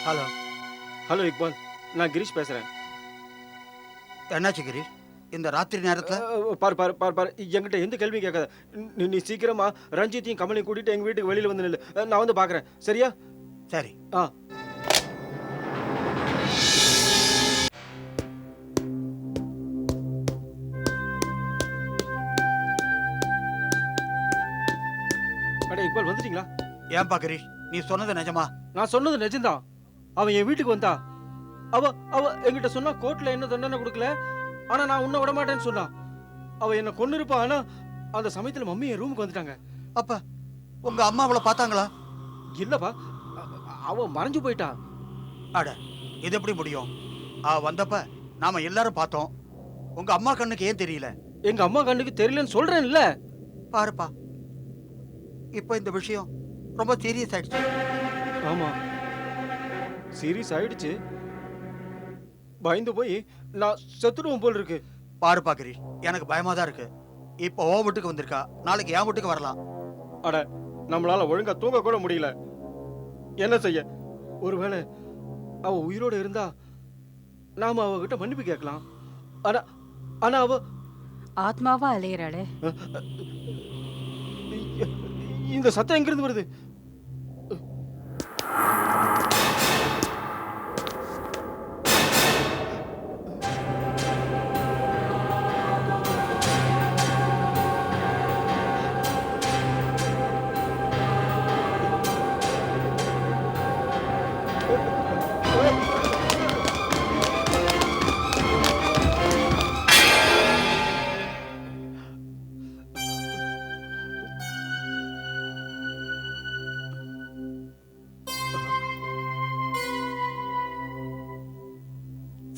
ஹலோ, ஹலோ இக்பால், நான் கிரீஷ் பேசுறேன். என்னாச்சு கிரீஷ் இந்த ராத்திரி நேரத்துல? பாரு பாரு பாரு பாரு, என்கிட்ட எந்த கேள்வி கேட்காத. நீ சீக்கிரமா ரஞ்சித்தையும் கமலையும் கூட்டிட்டு எங்க வீட்டுக்கு வெளியில வந்து நில்லு. நான் வந்து பாக்குறேன், சரியா? சரி. ஆ. அட இக்பால், வந்துட்டீங்களா? ஏன்பா கிரீஷ், நீ சொன்னது நிஜமா? நான் சொன்னது நிஜம்தான். அவன் என் வீட்டுக்கு வந்தா, அவ அவ என்கிட்ட சொன்னா கோர்ட்ல என்ன தண்டனை கொடுக்கல, ஆனா நான் உன்னை விட மாட்டேன்னு சொன்னா. அவ என்ன கொன்னு இருப்பா, ஆனா அந்த சமயத்துல மம்மி என் ரூமுக்கு வந்துட்டாங்க. அப்ப உங்க அம்மா அவளை பார்த்தாங்களா? இல்லப்பா, அவ மறைஞ்சு போயிட்டா. அட, இது எப்படி முடியும்? வந்தப்ப நாம எல்லாரும் பார்த்தோம். உங்க அம்மா கண்ணுக்கு ஏன் தெரியல? எங்க அம்மா கண்ணுக்கு தெரியலன்னு சொல்றேன்ல. பாருப்பா, இப்ப இந்த விஷயம் ரொம்ப சீரியஸ் ஆயிடுச்சு. ஆமா, சீரியஸ் ஆயிடுச்சு. பயந்து போய் நான் செத்துடுவோம் போல் இருக்கு. பாருப்பா கிரீஷ், எனக்கு பயமா தான் இருக்கு. இப்போ ஓ வீட்டுக்கு வந்திருக்கா, நாளைக்கு என் வீட்டுக்கு வரலாம். அட, நம்மளால ஒழுங்கா தூங்க கூட முடியல. என்ன செய்ய? ஒருவேளை அவ உயிரோட இருந்தா நாம அவகிட்ட மன்னிப்பு கேட்கலாம். ஆனா ஆனா அவ ஆத்மாவா அலையறாளே. இந்த சத்தம் எங்கிருந்து வருது?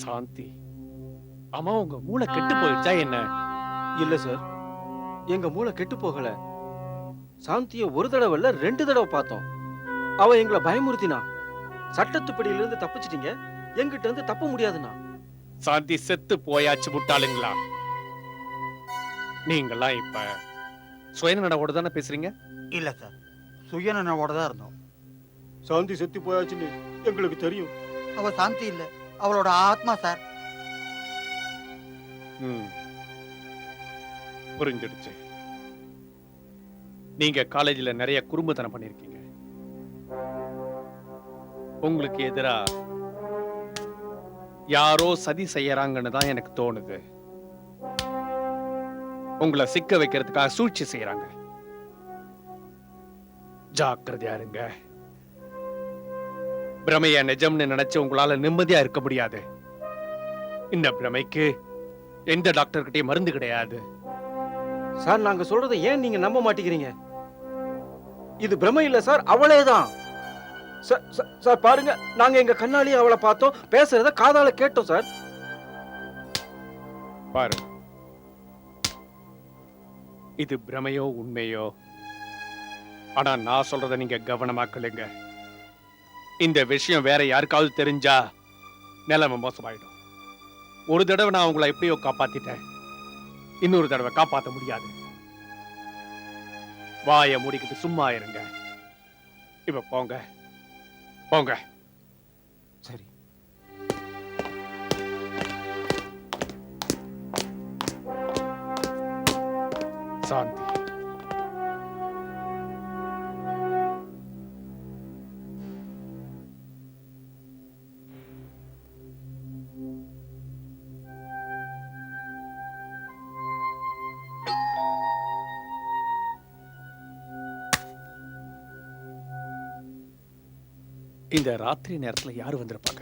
சாந்தி, அம்மா உங்க மூளை கெட்டு போயிடுச்சா என்ன? இல்ல சார், எங்க மூளை கெட்டு போகல. சாந்திய ஒரு தடவை இல்ல 2 தடவை பார்த்தோம். அவ எங்களை பயமுறுத்தினா. சட்டத்துப்படியில இருந்து தப்பிச்சிட்டீங்க, எங்கிட்ட இருந்து தப்ப முடியாதுன்னா. சாந்தி செத்து போயாச்சு முட்டாளுங்களா? நீங்களாம் இப்ப சுயநலவோட தானே பேசுறீங்க? இல்ல சார், சுயநனவோட தான் இருந்தோம். சாந்தி செத்து போயாச்சுன்னு எங்களுக்கு தெரியும். அவ சாந்தி இல்ல, அவளோட ஆத்மா சார். புரிஞ்சிடுச்சு. நீங்க காலேஜ்ல நிறைய குறும்புத்தனம் பண்ணிருக்கீங்க. உங்களுக்கு எதிரா யாரோ சதி செய்யறாங்கன்னு தான் எனக்கு தோணுது. உங்களை சிக்க வைக்கிறதுக்காக சூழ்ச்சி செய்யறாங்க. ஜாக்கிரதையா இருங்க. பிரமைய நிஜம்னு நினைச்சு உங்களால நிம்மதியா இருக்க முடியாது. இந்த பிரமைக்கு எந்த டாக்டர் கிட்டயும் மருந்து கிடையாது. சார், நாங்க சொல்றதை ஏன் நீங்க நம்ப மாட்டேங்கிறீங்க? இது பிரமை இல்ல சார், அவளேதான். சார் பாருங்க, நாங்க எங்க கண்ணாலேயே அவளை பார்த்தோம், பேசுறத காதால கேட்டோம் சார். பாரு, இது பிரமையோ உண்மையோ, ஆனா நான் சொல்றத நீங்க கவனமா கேளுங்க. இந்த விஷயம் வேற யாருக்காவது தெரிஞ்சா நிலைமை மோசமாயிடும். ஒரு தடவை நான் உங்களை எப்படியோ காப்பாத்திட்டேன், இன்னொரு தடவை காப்பாற்ற முடியாது. வாயை மூடிக்கிட்டு சும்மா இருங்க. இப்ப போங்க போங்க. சரி. சாந்தி, இந்த ராத்திரி நேரத்துல யாரு வந்திருப்பாங்க?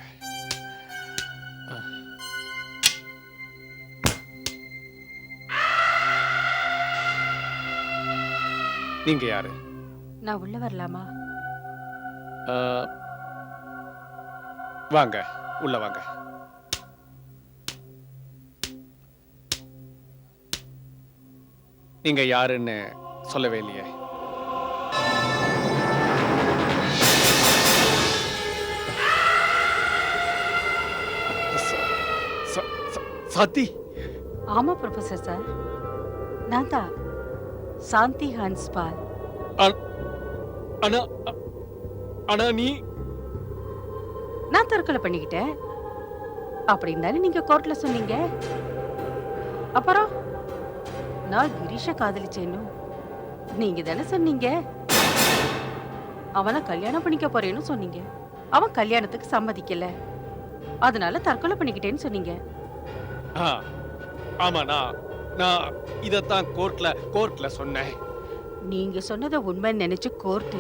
நீங்க யாரு? நான் உள்ள வரலாமா? வாங்க, உள்ள வாங்க. நீங்க யாருன்னு சொல்லவே இல்லையே. சாந்தி. ஆமா ப்ரொஃபசர் சார், நான் தான் சாந்தி ஹன்ஸ்பால். ஆனா ஆனா நீ? நான் தற்கொலை பண்ணிக்கிட்டேன் அப்படின்னு தானே நீங்க கோர்ட்ல சொன்னீங்க. அப்புறம் நான் கிரீஷ காதலிச்சேன்னு நீங்க தானே சொன்னீங்க. அவனை கல்யாணம் பண்ணிக்க போறேன்னு சொன்னீங்க. அவன் கல்யாணத்துக்கு சம்மதிக்கல, அதனால தற்கொலை பண்ணிக்கிட்டேன்னு சொன்னீங்க. ஆமா, நான் இதத்தான் கோர்ட்ல சொன்னேன். நீங்க சொன்னதை உண்மைன்னு நினைச்சு கோர்ட்டு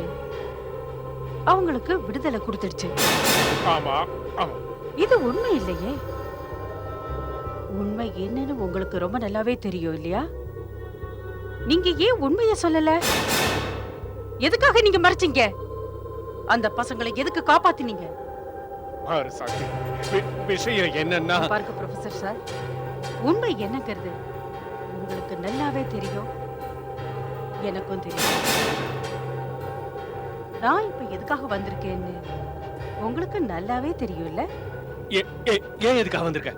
அவங்களுக்கு விடுதலை கொடுத்துடுச்சு. ஆமா ஆமா. இது உண்மை இல்லையே. உண்மை என்னன்னு உங்களுக்கு ரொம்ப நல்லாவே தெரியும் இல்லையா? நீங்க ஏன் உண்மையை சொல்லல? எதுக்காக நீங்க மறைச்சீங்க? அந்த பசங்களை எதுக்கு காப்பாத்தினீங்க? விஷயம் என்னன்னா, பாருங்க ப்ரொஃபசர் சார், உண்மை என்னங்கிறது உங்களுக்கு நல்லாவே தெரியும், எனக்கும் தெரியும். நான் இப்ப எதுக்காக வந்திருக்கேன்னு உங்களுக்கு நல்லாவே தெரியும்ல. ஏன் எதுக்காக வந்திருக்க?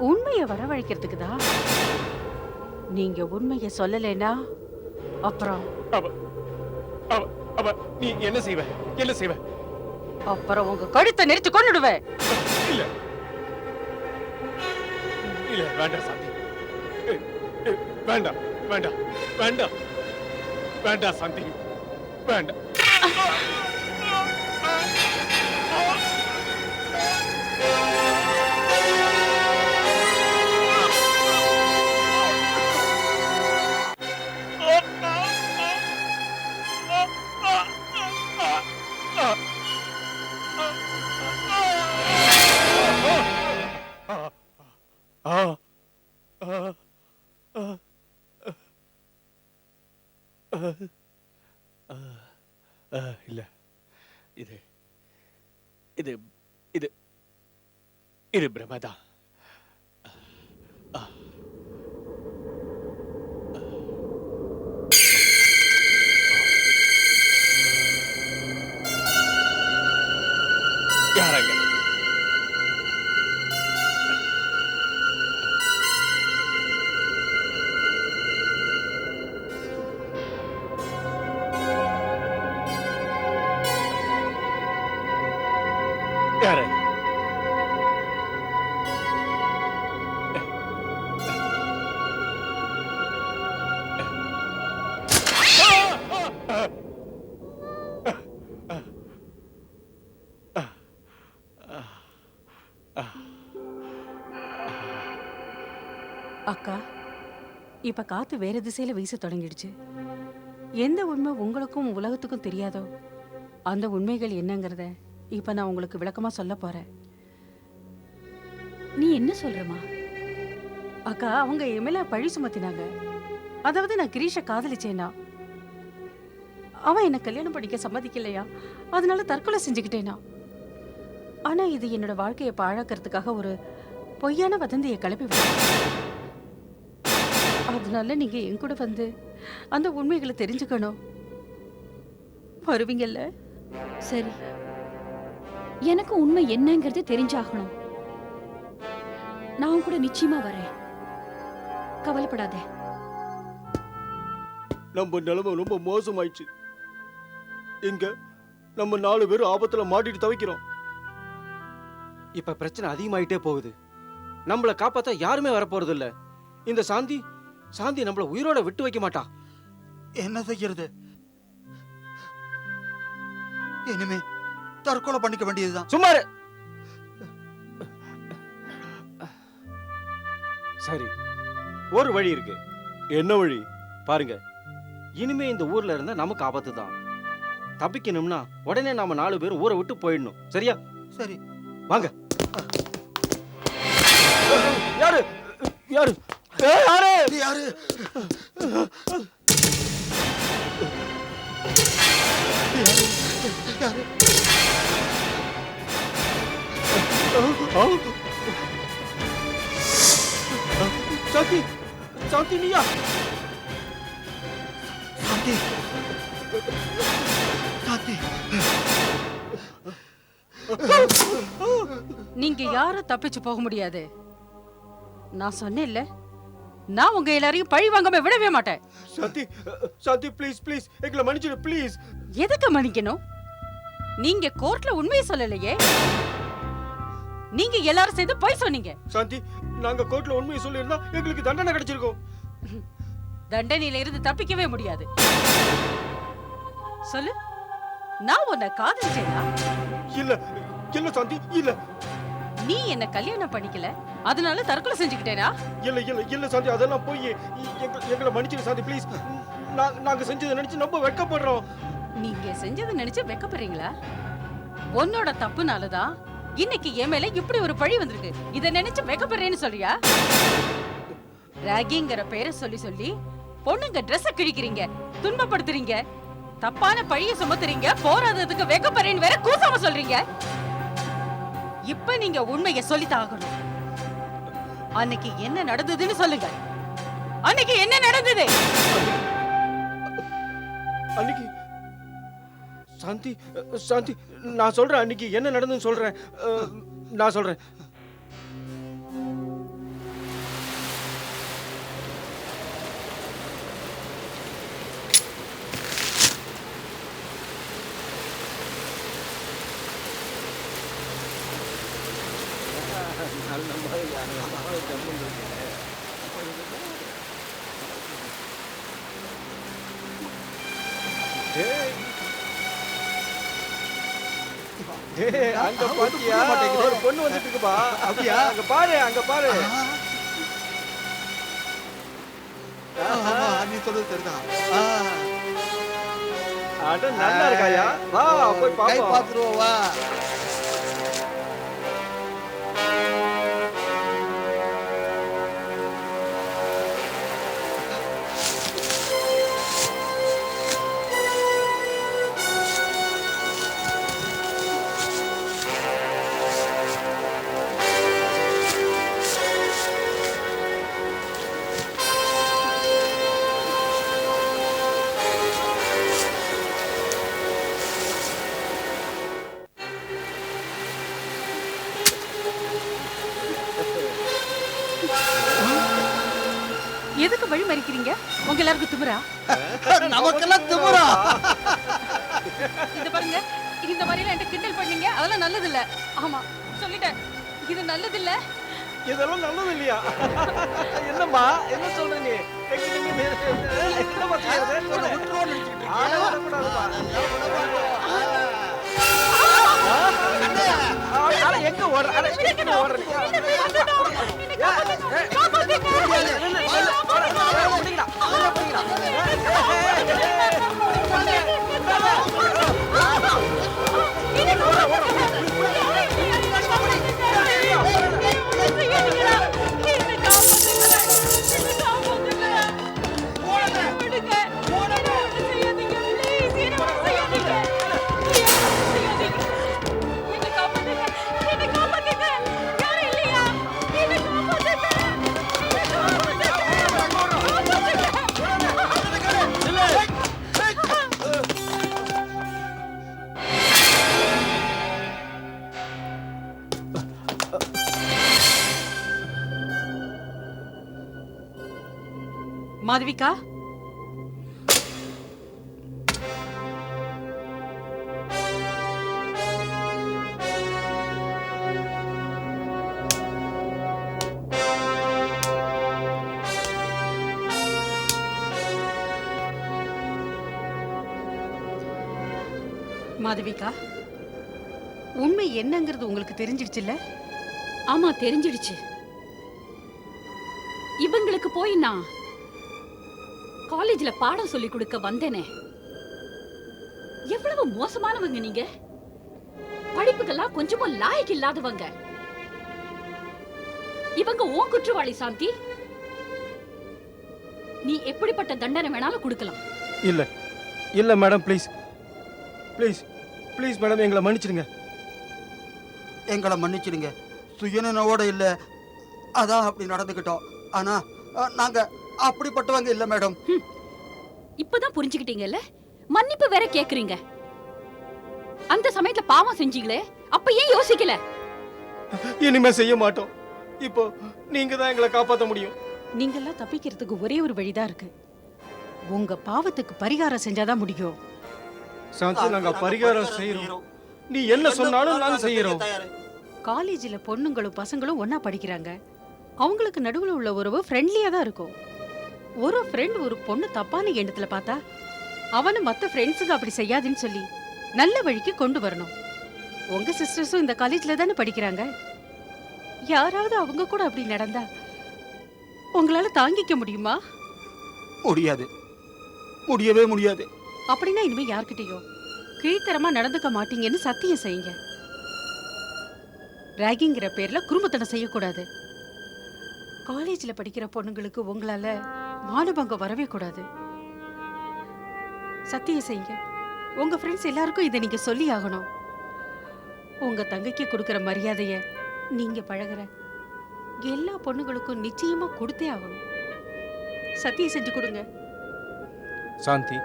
உண்மையை வரவழைக்கிறதுக்கு தான். நீங்க உண்மையை சொல்லலைன்னா அப்புறம் நீ என்ன செய்வ? அப்புறம் உங்க கழுத்தை நெரிச்சு கொன்னுடுவேன். இல்ல இல்ல, வேண்டாம் சாந்தி. வேண்டாம் வேண்டாம் வேண்டாம் வேண்டாம் சாந்தி, வேண்டாம். இல்ல, இது இது இது இது பிரமதா. யாரங்க? யாரு? இப்ப காத்து வேற திசையில வீச தொடங்கிடுச்சு. எந்த உண்மை உங்களுக்கும் உலகத்துக்கும் தெரியாதோ அந்த உண்மைகள் என்னங்கறத இப்ப நான் உங்களுக்கு விளக்கமா சொல்ல போறேன். நீ என்ன சொல்றமா? அக்கா, அவங்க என் மேல பழி சுமத்தினாங்க. அதாவது நான் கிரீஷ காதலிச்சேனா, அவன் என்ன கல்யாணம் பண்ணிக்க சம்மதிக்கலையா, அதனால தற்கொலை செஞ்சுக்கிட்டேனா. ஆனா இது என்னோட வாழ்க்கையை பாழாக்கிறதுக்காக ஒரு பொய்யான வதந்தியை கிளப்பி விட்டாங்க. அதனால நீங்க என் கூட வந்து அந்த உண்மைகளை தெரிஞ்சுக்கணும். வருவீங்கல்ல? சரி, எனக்கு உண்மை என்னங்கிறது தெரிஞ்சாகணும். நான் கூட நிச்சயமா வரேன். கவலைப்படாத. நம்ம நிலைமை ரொம்ப மோசமாயிடுச்சு. இங்க நம்ம 4 பேரும் ஆபத்துல மாட்டிட்டு தவிக்கிறோம். இப்ப பிரச்சனை அதிகமாயிட்டே போகுது. நம்மள காப்பாத்த யாருமே வரப்போறது இல்ல. இந்த சாந்தி நம்மள உயிரோட விட்டு வைக்க மாட்டா. என்ன செய்யறது? இனிமே தற்கொலை பண்ணிக்க வேண்டியதுதான். சும்மாரு. சரி, ஒரு வழி இருக்கு. என்ன வழி? பாருங்க, இனிமே இந்த ஊர்ல இருந்தா நமக்கு ஆபத்து தான். தப்பிக்கணும்னா உடனே நாம 4 பேரும் ஊரை விட்டு போயிடணும். சரியா? சரி, வாங்க. யாரு யாரு யாரு நீ யாரு? சாந்தி, சாந்தி நீயா? சாந்தி, சாந்தி, நீங்க யாரும் தப்பிச்சு போக முடியாது. நான் சொன்னேன்ல, நான் உங்க எல்லாரையும் பழி வாங்காம விடவே மாட்டேன். சாந்தி, சாந்தி ப்ளீஸ் ப்ளீஸ் எங்களை மன்னிச்சிடு ப்ளீஸ். எதுக்கு மன்னிக்கணும்? நீங்க கோர்ட்ல உண்மையை சொல்லலையே. நீங்க எல்லாரும் சேர்ந்து பொய் சொன்னீங்க. சாந்தி, நாங்க கோர்ட்ல உண்மையை சொல்லியிருந்தா எங்களுக்கு தண்டனை கிடைச்சிருக்கும். தண்டனையில இருந்து தப்பிக்கவே முடியாது. சொல்லு, நான் உன்னை காதலிச்சேனா? இல்ல இல்ல சாந்தி, இல்ல. நீ என்ன கல்யாணம் பண்ணிக்கல, அதனால தற்கொலை செஞ்சுக்கிட்டேனா? இல்ல இல்ல இல்ல சாந்தி, அதெல்லாம் போய் எங்களை மன்னிச்சிடு சாந்தி ப்ளீஸ். நாங்க செஞ்சதை நினைச்சு ரொம்ப வெட்கப்படுறோம். நீங்க செஞ்சதை நினைச்சு வெக்கப்படுறீங்களா? உன்னோட தப்புனாலதான் இன்னைக்கு என் மேல இப்படி ஒரு பழி வந்திருக்கு. இத நினைச்சு வெக்கப்படுறேன்னு சொல்றியா? ராகிங்கிற பேரை சொல்லி சொல்லி பொண்ணுங்க ட்ரெஸ் கிழிக்கிறீங்க, துன்பப்படுத்துறீங்க, தப்பான பழிய சுமத்துறீங்க, போராததுக்கு வெக்கப்படுறேன்னு வேற கூசாம சொல்றீங்க. இப்ப நீங்க உண்மையை சொல்லித்தான் ஆகணும். அன்னைக்கு என்ன நடந்ததுன்னு சொல்லுங்க. அன்னைக்கு என்ன நடந்தது? அன்னைக்கு சாந்தி, சாந்தி நான் சொல்றேன். அன்னைக்கு என்ன நடந்ததுன்னு சொல்றேன். நான் சொல்றேன். அங்க பாத்தியா, ஒரு பொண்ணு வந்துட்டு இருக்குப்பா. அப்படியா? அங்க பாரு, அங்க பாரு. நீ சொல்றது சரிதான். அட நல்லா இருக்காயா? வா போய் கை பாப்போம். பாத்துருவோம் வா. எதுக்கு வழி மறிக்கிறீங்க? உங்க எல்லாருக்கும் திமிரா? நமக்கெல்லாம் திமிரா? இது பாருங்க, இந்த மாதிரி எல்லாம் கிண்டல் பண்ணீங்க, அதெல்லாம் நல்லது இல்ல. ஆமா சொல்லிட்டேன், இது நல்லது இல்ல. இதெல்லாம் நல்லது இல்லையா? என்னம்மா என்ன சொல்ற நீ? என்ன பாத்தியா? எங்க ஓடுற? என்ன மாதவிகா, மாதவிகா, உண்மை என்னங்கிறது உங்களுக்கு தெரிஞ்சிடுச்சுல்ல? ஆமா, தெரிஞ்சிடுச்சு. இவங்களுக்கு போய் நான் காலேஜ்ல பாடம் சொல்லி கொடுக்க வந்தேனே, எவ்வளவு மோசமானவங்க நீங்க. படிப்புக்கெல்லாம் கொஞ்சமும் லாயக்கு இல்லாதவங்க. இவங்க உன் குற்றவாளி சாந்தி. நீ எப்படிப்பட்ட தண்டனை வேணாலும் கொடுக்கலாம். இல்ல இல்ல madam, please please please madam, எங்களை மன்னிச்சிடுங்க. எங்களை மன்னிச்சிடுங்க. சுயநினைவோட இல்ல, அதான் அப்படி நடந்துக்கிட்டோம். ஆனா நாங்க அப்படிப்பட்டவங்க இல்ல மேடம். இப்பதான் புரிஞ்சுக்கிட்டீங்கல்ல? மன்னிப்பு வேற கேக்குறீங்க. அந்த சமயத்துல பாவம் செஞ்சீங்களே, அப்ப ஏன் யோசிக்கல? இனிமே செய்ய மாட்டோம். இப்போ நீங்க தான் எங்களை காப்பாற்ற முடியும். நீங்கெல்லாம் தப்பிக்கிறதுக்கு ஒரே ஒரு வழிதான் இருக்கு. உங்க பாவத்துக்கு பரிகாரம் செஞ்சாதான் முடியும். சாந்தி, நாங்க பரிகாரம் செய்யறோம். நீ என்ன சொன்னாலும் நாங்க செய்யறோம். காலேஜ்ல பொண்ணுங்களும் பசங்களும் ஒன்னா படிக்கிறாங்க. அவங்களுக்கு நடுவுல உள்ள உறவு ஃப்ரெண்ட்லியா தான் இருக்கும். ஒரு ஃப்ரெண்ட் ஒரு பொண்ணு தப்பான எண்ணத்துல பார்த்தா அவனு மத்த ஃப்ரெண்ட்ஸுக்கு அப்படி செய்யாதுன்னு சொல்லி நல்ல வழிக்கு கொண்டு வரணும். உங்க சிஸ்டர்ஸும் இந்த காலேஜ்ல தானே படிக்கிறாங்க. யாராவது அவங்க கூட அப்படி நடந்தா உங்களால தாங்கிக்க முடியுமா? முடியாது, முடியவே முடியாது. அப்படின்னா இனிமே யார்கிட்டயும் கீழ்த்தரமா நடந்துக்க மாட்டீங்கன்னு சத்தியம் செய்யுங்க. ராகிங்கிற பேர்ல குறும்புத்தனம் செய்யக்கூடாது. காலேஜ்ல படிக்கிற பொண்ணுங்களுக்கு உங்களால மானபங்கம் வரவே கூடாது. சத்தியம் செய்யுங்க. உங்க ஃப்ரெண்ட்ஸ் எல்லாருக்கும் இதை நீங்க சொல்லி ஆகணும். உங்க தங்கைக்கு கொடுக்கிற மரியாதைய நீங்க பழகுற எல்லா பொண்ணுங்களுக்கும் நிச்சயமா கொடுத்தே ஆகணும். சத்தியம் செஞ்சு கொடுங்க. சாந்தி,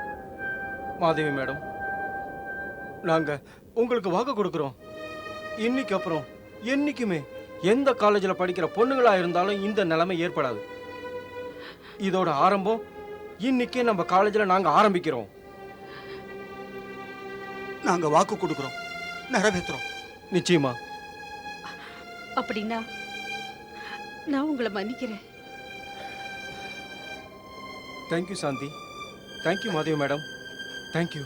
மாதவி மேடம், நாங்க உங்களுக்கு வாக்கு கொடுக்கிறோம். இன்னைக்கு அப்புறம் என்னைக்குமே எந்த காலேஜில் படிக்கிற பொண்ணுங்களா இருந்தாலும் இந்த நிலைமை ஏற்படாது. இதோட ஆரம்பம் இன்னைக்கே நம்ம காலேஜில் நாங்க ஆரம்பிக்கிறோம். நாங்க வாக்கு கொடுக்கிறோம், நிறைவேற்றுறோம். நிச்சயமா. அப்படின்னா நான் உங்களை மன்னிக்கிறேன். Thank you Shanti. Thank you Madhavi madam. Thank you.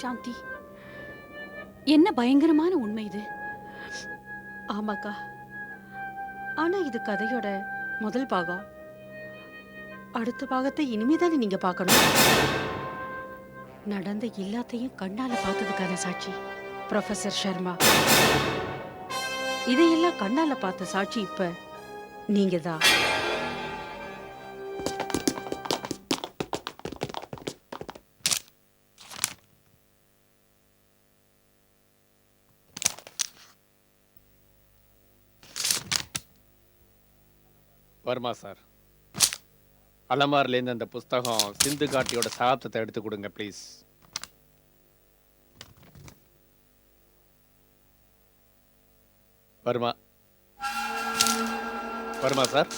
Shanti, என்ன பயங்கரமான உண்மை இது. ஆமாக்கா, ஆனா இது கதையோட முதல் பாகம். அடுத்த பாகத்தை இனிமேதானே நீங்க பார்க்கணும். நடந்த எல்லாத்தையும் கண்ணால பார்த்ததுக்கான சாட்சி ப்ரொஃபசர் சர்மா. இதையெல்லாம் கண்ணால பார்த்த சாட்சி இப்ப நீங்க தான். வர்மா சார், அலமாரிலேருந்து அந்த புஸ்தகம் சிந்து காட்டியோட சகாப்தத்தை எடுத்து கொடுங்க please. Varma, Varma sir.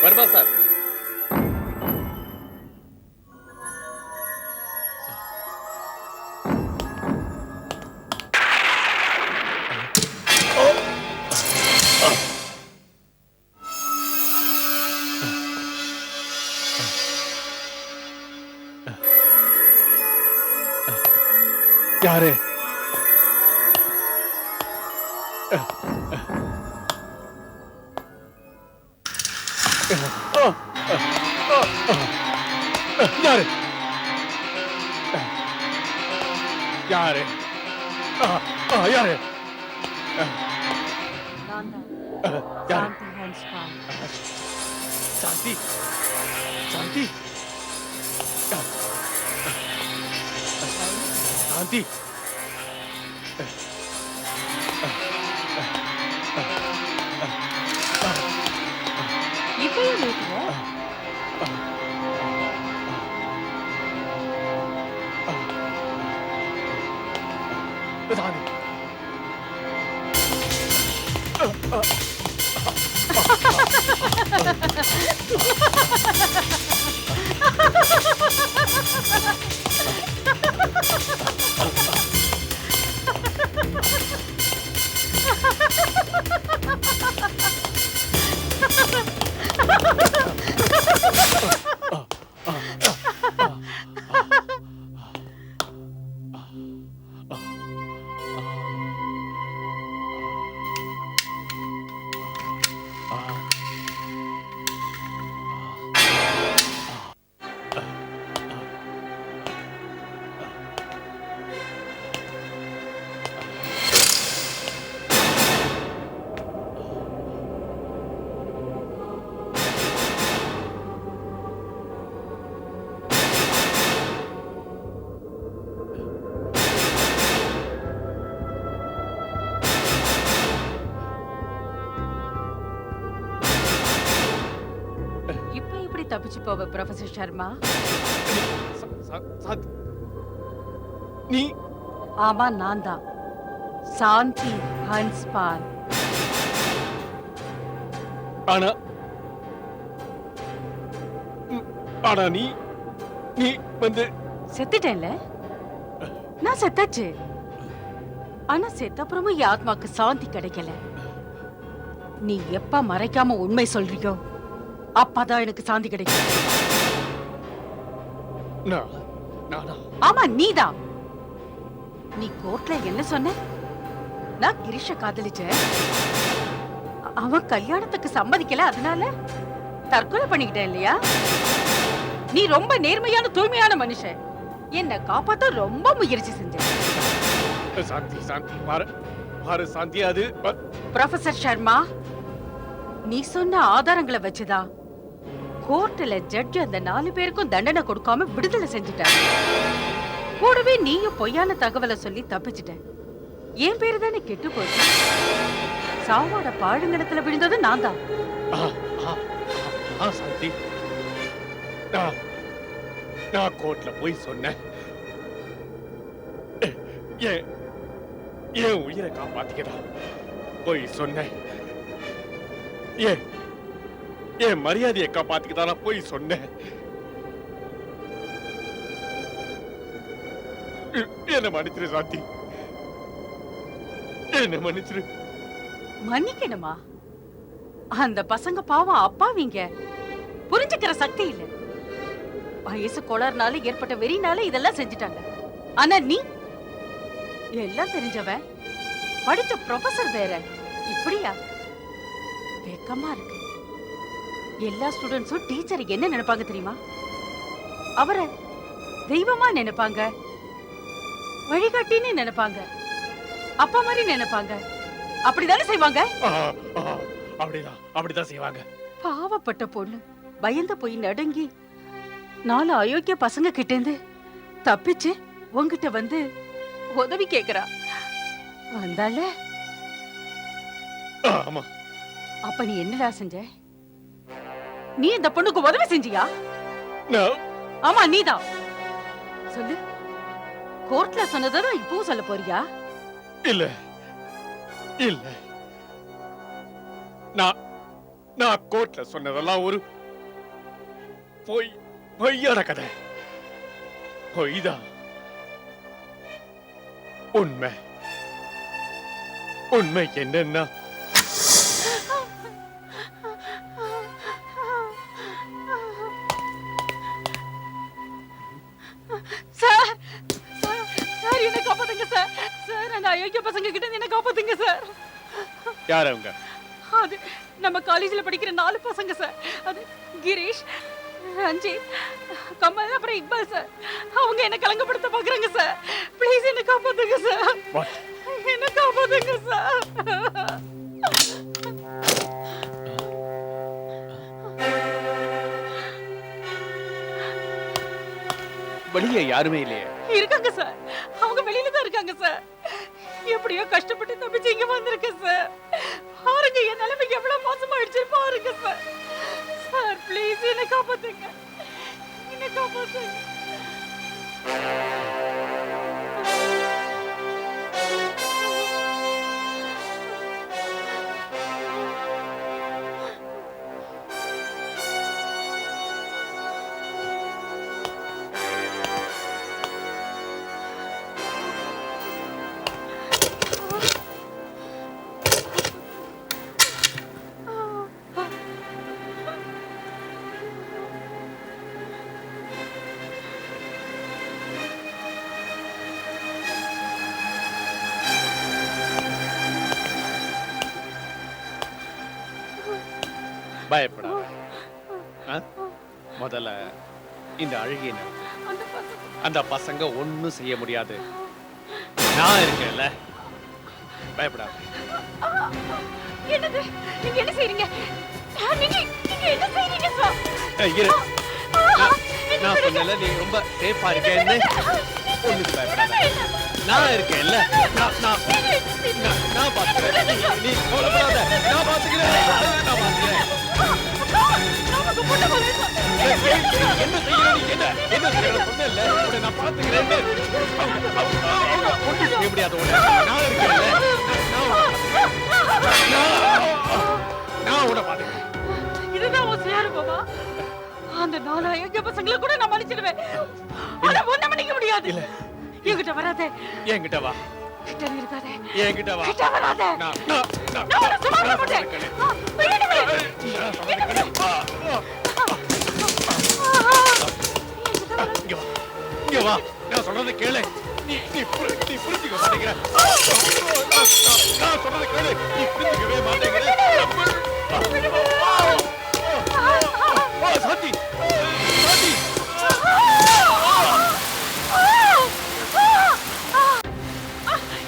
Varma sir. யாரு? யாரு? யாரு? யாரு? சாந்தி, சாந்தி, சாந்தி. இப்பயும் நிறுத்துவோம். இப்ப எப்படி தப்பிச்சு போவ ப்ரொஃபசர் சர்மா? நீ ஆமா, நான் தான் சாந்தி ஹன்ஸ்பால். ஆனா ஆனா நீ நீ வந்து செத்துட்டேன்ல? நான் செத்தாச்சு. ஆனா செத்தப்புறமும் என் ஆத்மாக்கு சாந்தி கிடைக்கல. நீ எப்ப மறைக்காம உண்மை சொல்றியோ அப்பதான் எனக்கு சாந்தி கிடைக்கும். நானா? ஆமா, நீதான். நீ கோர்ட்ல என்ன சொன்ன? நான் கிரிஷ காதலிச்சேன், அவன் கல்யாணத்துக்கு சம்மதிக்கல, அதனால தற்கொலை பண்ணிக்கிட்டேன் இல்லையா? நீ ரொம்ப நேர்மையான தூய்மையான மனுஷன். என்ன காப்பாத்த ரொம்ப முயற்சி செஞ்ச. சாந்தி சாந்தி பாரு சாந்தி, அது ப்ரொஃபசர் சர்மா, நீ சொன்ன ஆதாரங்களை வச்சுதான் கோர்ட்ல ஜட்ஜ் அந்த 4 பேருக்கும் தண்டனை கொடுக்காம விடுதலை செஞ்சுட்டாங்க. கூடவே நீயும் பொய்யான தகவலை சொல்லி தப்பிச்சிட்ட. என் பேரு தானே கெட்டு போச்சு. சாவோட பாழுங்கணத்துல விழுந்தது நான் தான். சாந்தி, நான் கோர்ட்ல போய் சொன்னேன். ஏன் உயிரை காப்பாத்திக்கடா போய் சொன்னேன். ஏன் மரியாதையை காப்பாத்திக்கதா போய் சொன்னேன். என்ன மன்னிச்சிரு சாந்தி, என்ன மன்னிச்சிரு. மன்னிக்கணுமா? அந்த பசங்க பாவம் அப்பாவிங்க, புரிஞ்சுக்கிற சக்தி இல்ல. வயசு கோளாறுனால ஏற்பட்ட வெறினால இதெல்லாம் செஞ்சுட்டாங்க. ஆனா நீ எல்லாம் தெரிஞ்சவன், படிச்ச ப்ரொஃபசர் வேற, இப்படியா? வெக்கமா இருக்கு. எல்லா ஸ்டூடெண்ட்ஸும் டீச்சர் என்ன நினைப்பாங்க தெரியுமா? அவரை தெய்வமா நினைப்பாங்க, வழிகாட்டின்னு நினைப்பாங்க, அப்பா மாதிரி நினைப்பாங்க. அப்படிதானே செய்வாங்க? அப்படிதான் செய்வாங்க. பாவப்பட்ட பொண்ணு பயந்து போய் நடுங்கி 4 அயோக்கிய பசங்க கிட்ட இருந்து தப்பிச்சு உன்கிட்ட வந்து உதவி கேக்குறா. வந்தால ஆமா. அப்ப நீ என்னடா செஞ்ச? நீ இந்த பொண்ணுக்கு உதவி செஞ்சியா? ஆமா, நீதான். சொல்லு. கோர்ட்ல சொன்னதான் இப்பவும் சொல்ல போறியா? இல்ல இல்ல, நான் கோர்ட்ல சொன்னதெல்லாம் ஒரு பொய்யான கதை. பொய்தான். உண்மை என்னன்னா, சார், சார் என்ன காப்பாத்துங்க சார். சார், அந்த அயோக்கிய பசங்க கிட்ட இருந்து என்ன காப்பாத்துங்க சார். யார் அவங்க? அது நம்ம காலேஜ்ல படிக்கிற 4 பசங்க சார். அது கிரீஷ், ரஞ்சித், கமல், அப்புறம் இக்பால் சார். அவங்க என்ன கலங்கப்படுத்த பாக்குறாங்க சார். ப்ளீஸ் என்ன காப்பாத்துங்க சார். என்ன காப்பாத்துங்க சார். வெளியே யாருமே இல்லையே? இருக்காங்க சார், அவங்க வெளியில தான் இருக்காங்க சார். எப்படியோ கஷ்டப்பட்டு தப்பிச்சு இங்க வந்திருக்கேன் சார். பாருங்க என் நிலைமை எவ்வளவு மோசமாயிடுச்சு பாருங்க சார். சார் ப்ளீஸ் என்ன காப்பாத்துங்க, என்ன காப்பாத்துங்க. பயப்படாத. முதல்ல இந்த அழுகிய அந்த பசங்க ஒண்ணும் செய்ய முடியாது. நான் இருக்கேன்ல, பயப்படாத. என்னது நீங்க என்ன செய்றீங்க? நீங்க என்ன செய்றீங்க சார்? இரு. நான் சொன்னல நீ ரொம்ப சேஃபா இருக்கேன்னு. ஒண்ணுக்கு பயப்படாத. நான் இருக்கேன்ல. நான் பாத்துக்கிறேன். நீ கவலைப்படாத. நான் பாத்துக்கிறேன். என்ன செய்யணும் நீ? என்ன செய்யணும் சொன்னேன்ல, உன்னை நான் பாத்துக்கிறேன்னு. ஒண்ணும் செய்ய முடியாது உன்னை. நான் இருக்கேன்ல. நான் உன்னை பாத்துக்கிறேன். இதுதான் உன் சேருமாமா? அந்த 4000 பசங்களை கூட நான் மன்னிச்சிடுவேன். ஆனா ஒண்ணு மன்னிக்க முடியாது. இல்ல. என்கிட்ட வராதே. என்கிட்ட வா. கிட்ட இருக்காதே. என்கிட்ட வா. கிட்ட வராதே. நான் உன்னை சும்மா விட மாட்டேன். விடுவே. இங்க வா. நான் சொல்றதை கேளு. நீ புரிஞ்சுக்க மாட்டேங்கிற. நான் சொல்றதை கேளு. நீ புரிஞ்சுக்கவே மாட்டேங்கிற. சாந்தி, சாந்தி.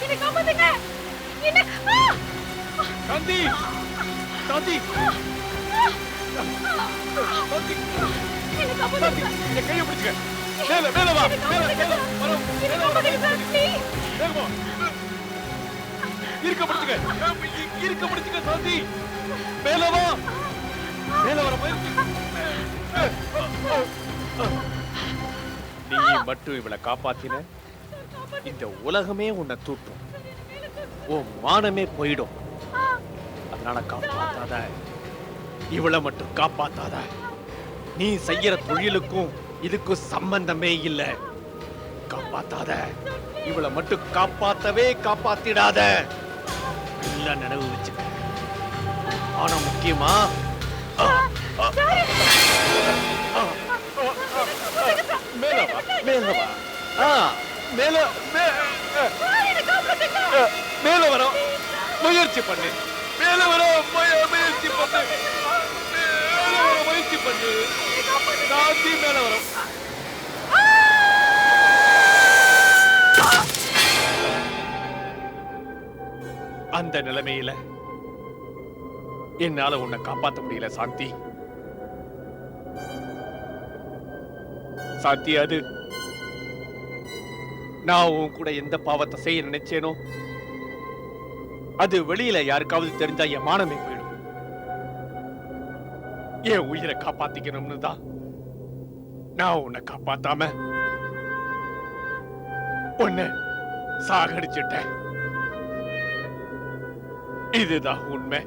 என்ன காப்பாத்துங்க. என்ன சாந்தி, சாந்தி. சாந்தி, என்ன காப்பாத்துங்க. இந்த கையை பிடிச்சுக்க. மேல வா. மேல வரும். வேகமா. இருக்க பிடிச்சுக்க சாந்தி. மேல வா. மேல வர முயற்சி. நீ மட்டும் இவளை காப்பாத்தின, இந்த உலகமே உன்னை தூட்டும். உன் மானமே போயிடும். அதனால காப்பாத்தாத. இவளை மட்டும் காப்பாத்தாத. நீ செய்யற தொழிலுக்கும் இதுக்கும் சம்பந்தமே இல்ல. காப்பாத்தாத. இவளை மட்டும் காப்பாத்திடாத. இல்ல நினைவு வச்சுக்க. ஆனா முக்கியமா மேல வா. மேல வர முயற்சி பண்ணு. மேல வர முயற்சி பண்ணு. சாந்தி மேல வரும். அந்த நிலைமையில என்னால உன்னை காப்பாத்த முடியல சாந்தி. சாந்தி, அது நான் உன் கூட எந்த பாவத்தை செய்ய நினைச்சேனோ அது வெளியில யாருக்காவது தெரிஞ்சா என் மானமே போயிடும். என் உயிரை காப்பாத்திக்கணும்னு தான் நான் உன்னை காப்பாத்தாம உன்னை சாகடிச்சிட்டேன். இதுதான் உண்மை.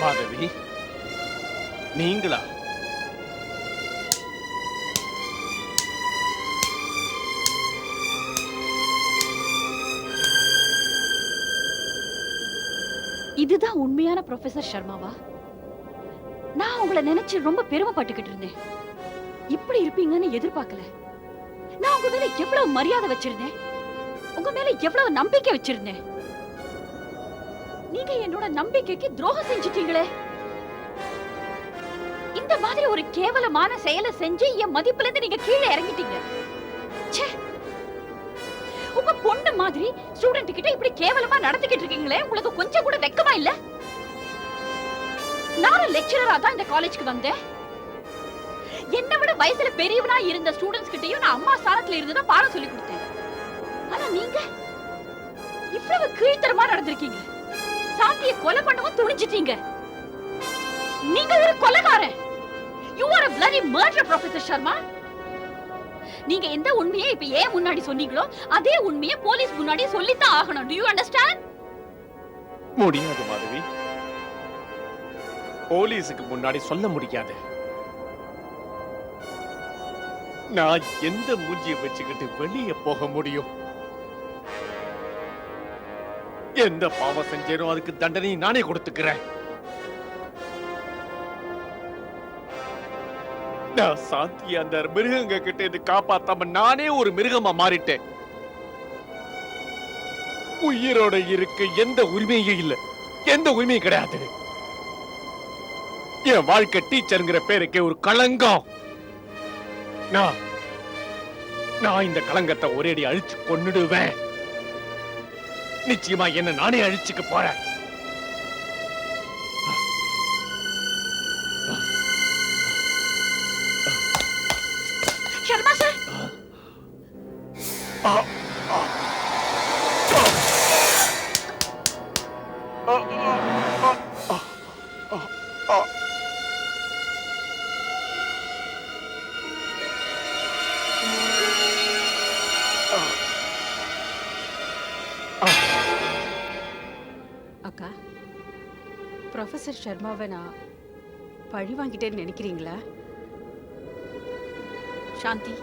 மாதவி, நீங்களா? இதுதான் உண்மையான ப்ரொஃபசர் சர்மாவா? நான் உங்களை நினைச்சு ரொம்ப பெருமைப்பட்டுக்கிட்டு இருந்தேன். இப்படி இருப்பீங்கன்னு எதிர்பார்க்கல. நான் உங்க மேல எவ்வளவு மரியாதை வச்சிருந்தேன். உங்க மேல எவ்வளவு நம்பிக்கை வச்சிருந்தேன். நீங்க என்னோட நம்பிக்கைக்கு துரோகம் செஞ்சிட்டீங்களே. இந்த மாதிரி ஒரு கேவலமான செயலை செஞ்சு என் மதிப்புல இருந்து நீங்க கீழே இறங்கிட்டீங்க. ச்சே, உங்க பொண்ணு மாதிரி ஸ்டூடெண்ட் கிட்ட இப்படி கேவலமா நடந்துக்கிட்டு இருக்கீங்களே, உங்களுக்கு கொஞ்சம் கூட வெக்கமா இல்ல? நான் லெக்சரரா தான் இந்த காலேஜ்க்கு வந்தேன். என்னை விட வயசுல பெரியவனா இருந்த ஸ்டூடெண்ட்ஸ் கிட்டயும் நான் அம்மா ஸ்தானத்துல இருந்து தான் பாடம் சொல்லி கொடுத்தேன். ஆனா நீங்க இவ்வளவு கீழ்த்தரமா நடந்திருக்கீங்க. சாந்தியை கொலை பண்ணவும் துணிஞ்சிட்டீங்க. நீங்க ஒரு கொலைகாரன். You are a bloody murderer, Professor Sharma. நீங்க எந்த உண்மையை இப்ப ஏன் முன்னாடி சொன்னீங்களோ அதே உண்மையை போலீஸ் முன்னாடி சொல்லித்தான் ஆகணும். Do you understand? முடியாது மாதவி. போலீஸுக்கு முன்னாடி சொல்ல முடியாது. நான் எந்த மூஞ்சியை வச்சுக்கிட்டு வெளியே போக முடியும்? எந்த பாவம் செஞ்சேனோ அதுக்கு தண்டனை நானே கொடுத்துக்கிறேன். நான் சாந்தி அந்த மிருகங்க கிட்ட இருந்து காப்பாத்தாம நானே ஒரு மிருகமா மாறிட்டேன். உயிரோட இருக்க எந்த உரிமையும் இல்ல, எந்த உரிமையும் கிடையாது. என் வாழ்க்கை டீச்சருங்கிற பேருக்கே ஒரு களங்கம். நான் இந்த களங்கத்தை ஒரேடி அழிச்சு கொன்னுடுவேன். நிச்சயமா என்ன நானே அழிச்சுக்க போறேன். சர்மா சார், அக்கா, ப்ரொஃபசர் சர்மாவை நான் பழி வாங்கிட்டேன்னு நினைக்கிறீங்களா? சாந்தி,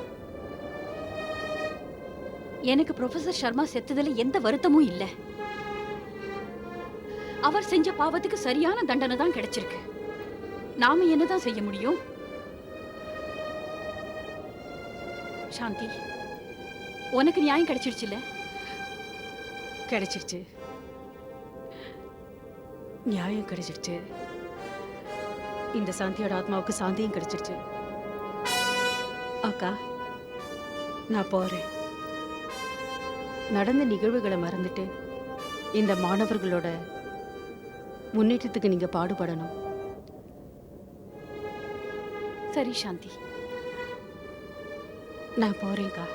எனக்கு ப்ரொஃபசர் சர்மா செத்ததுல எந்த வருத்தமும் இல்ல. அவர் செஞ்ச பாவத்துக்கு சரியான தண்டனை தான் கிடைச்சிருக்கு. நாம என்னதான் செய்ய முடியும்? சாந்தி, உனக்கு நியாயம் கிடைச்சிடுச்சுல்ல? கிடைச்சிருச்சு, நியாயம் கிடைச்சிருச்சு. இந்த சாந்தியோட ஆத்மாவுக்கு சாந்தியும் கிடைச்சிருச்சு. அக்கா, நான் போறேன். நடந்த நிகழ்வுகளை மறந்துட்டு இந்த மாணவர்களோட முன்னேற்றத்துக்கு நீங்க பாடுபடணும். சரி சாந்தி, நான் போறேன்க்கா.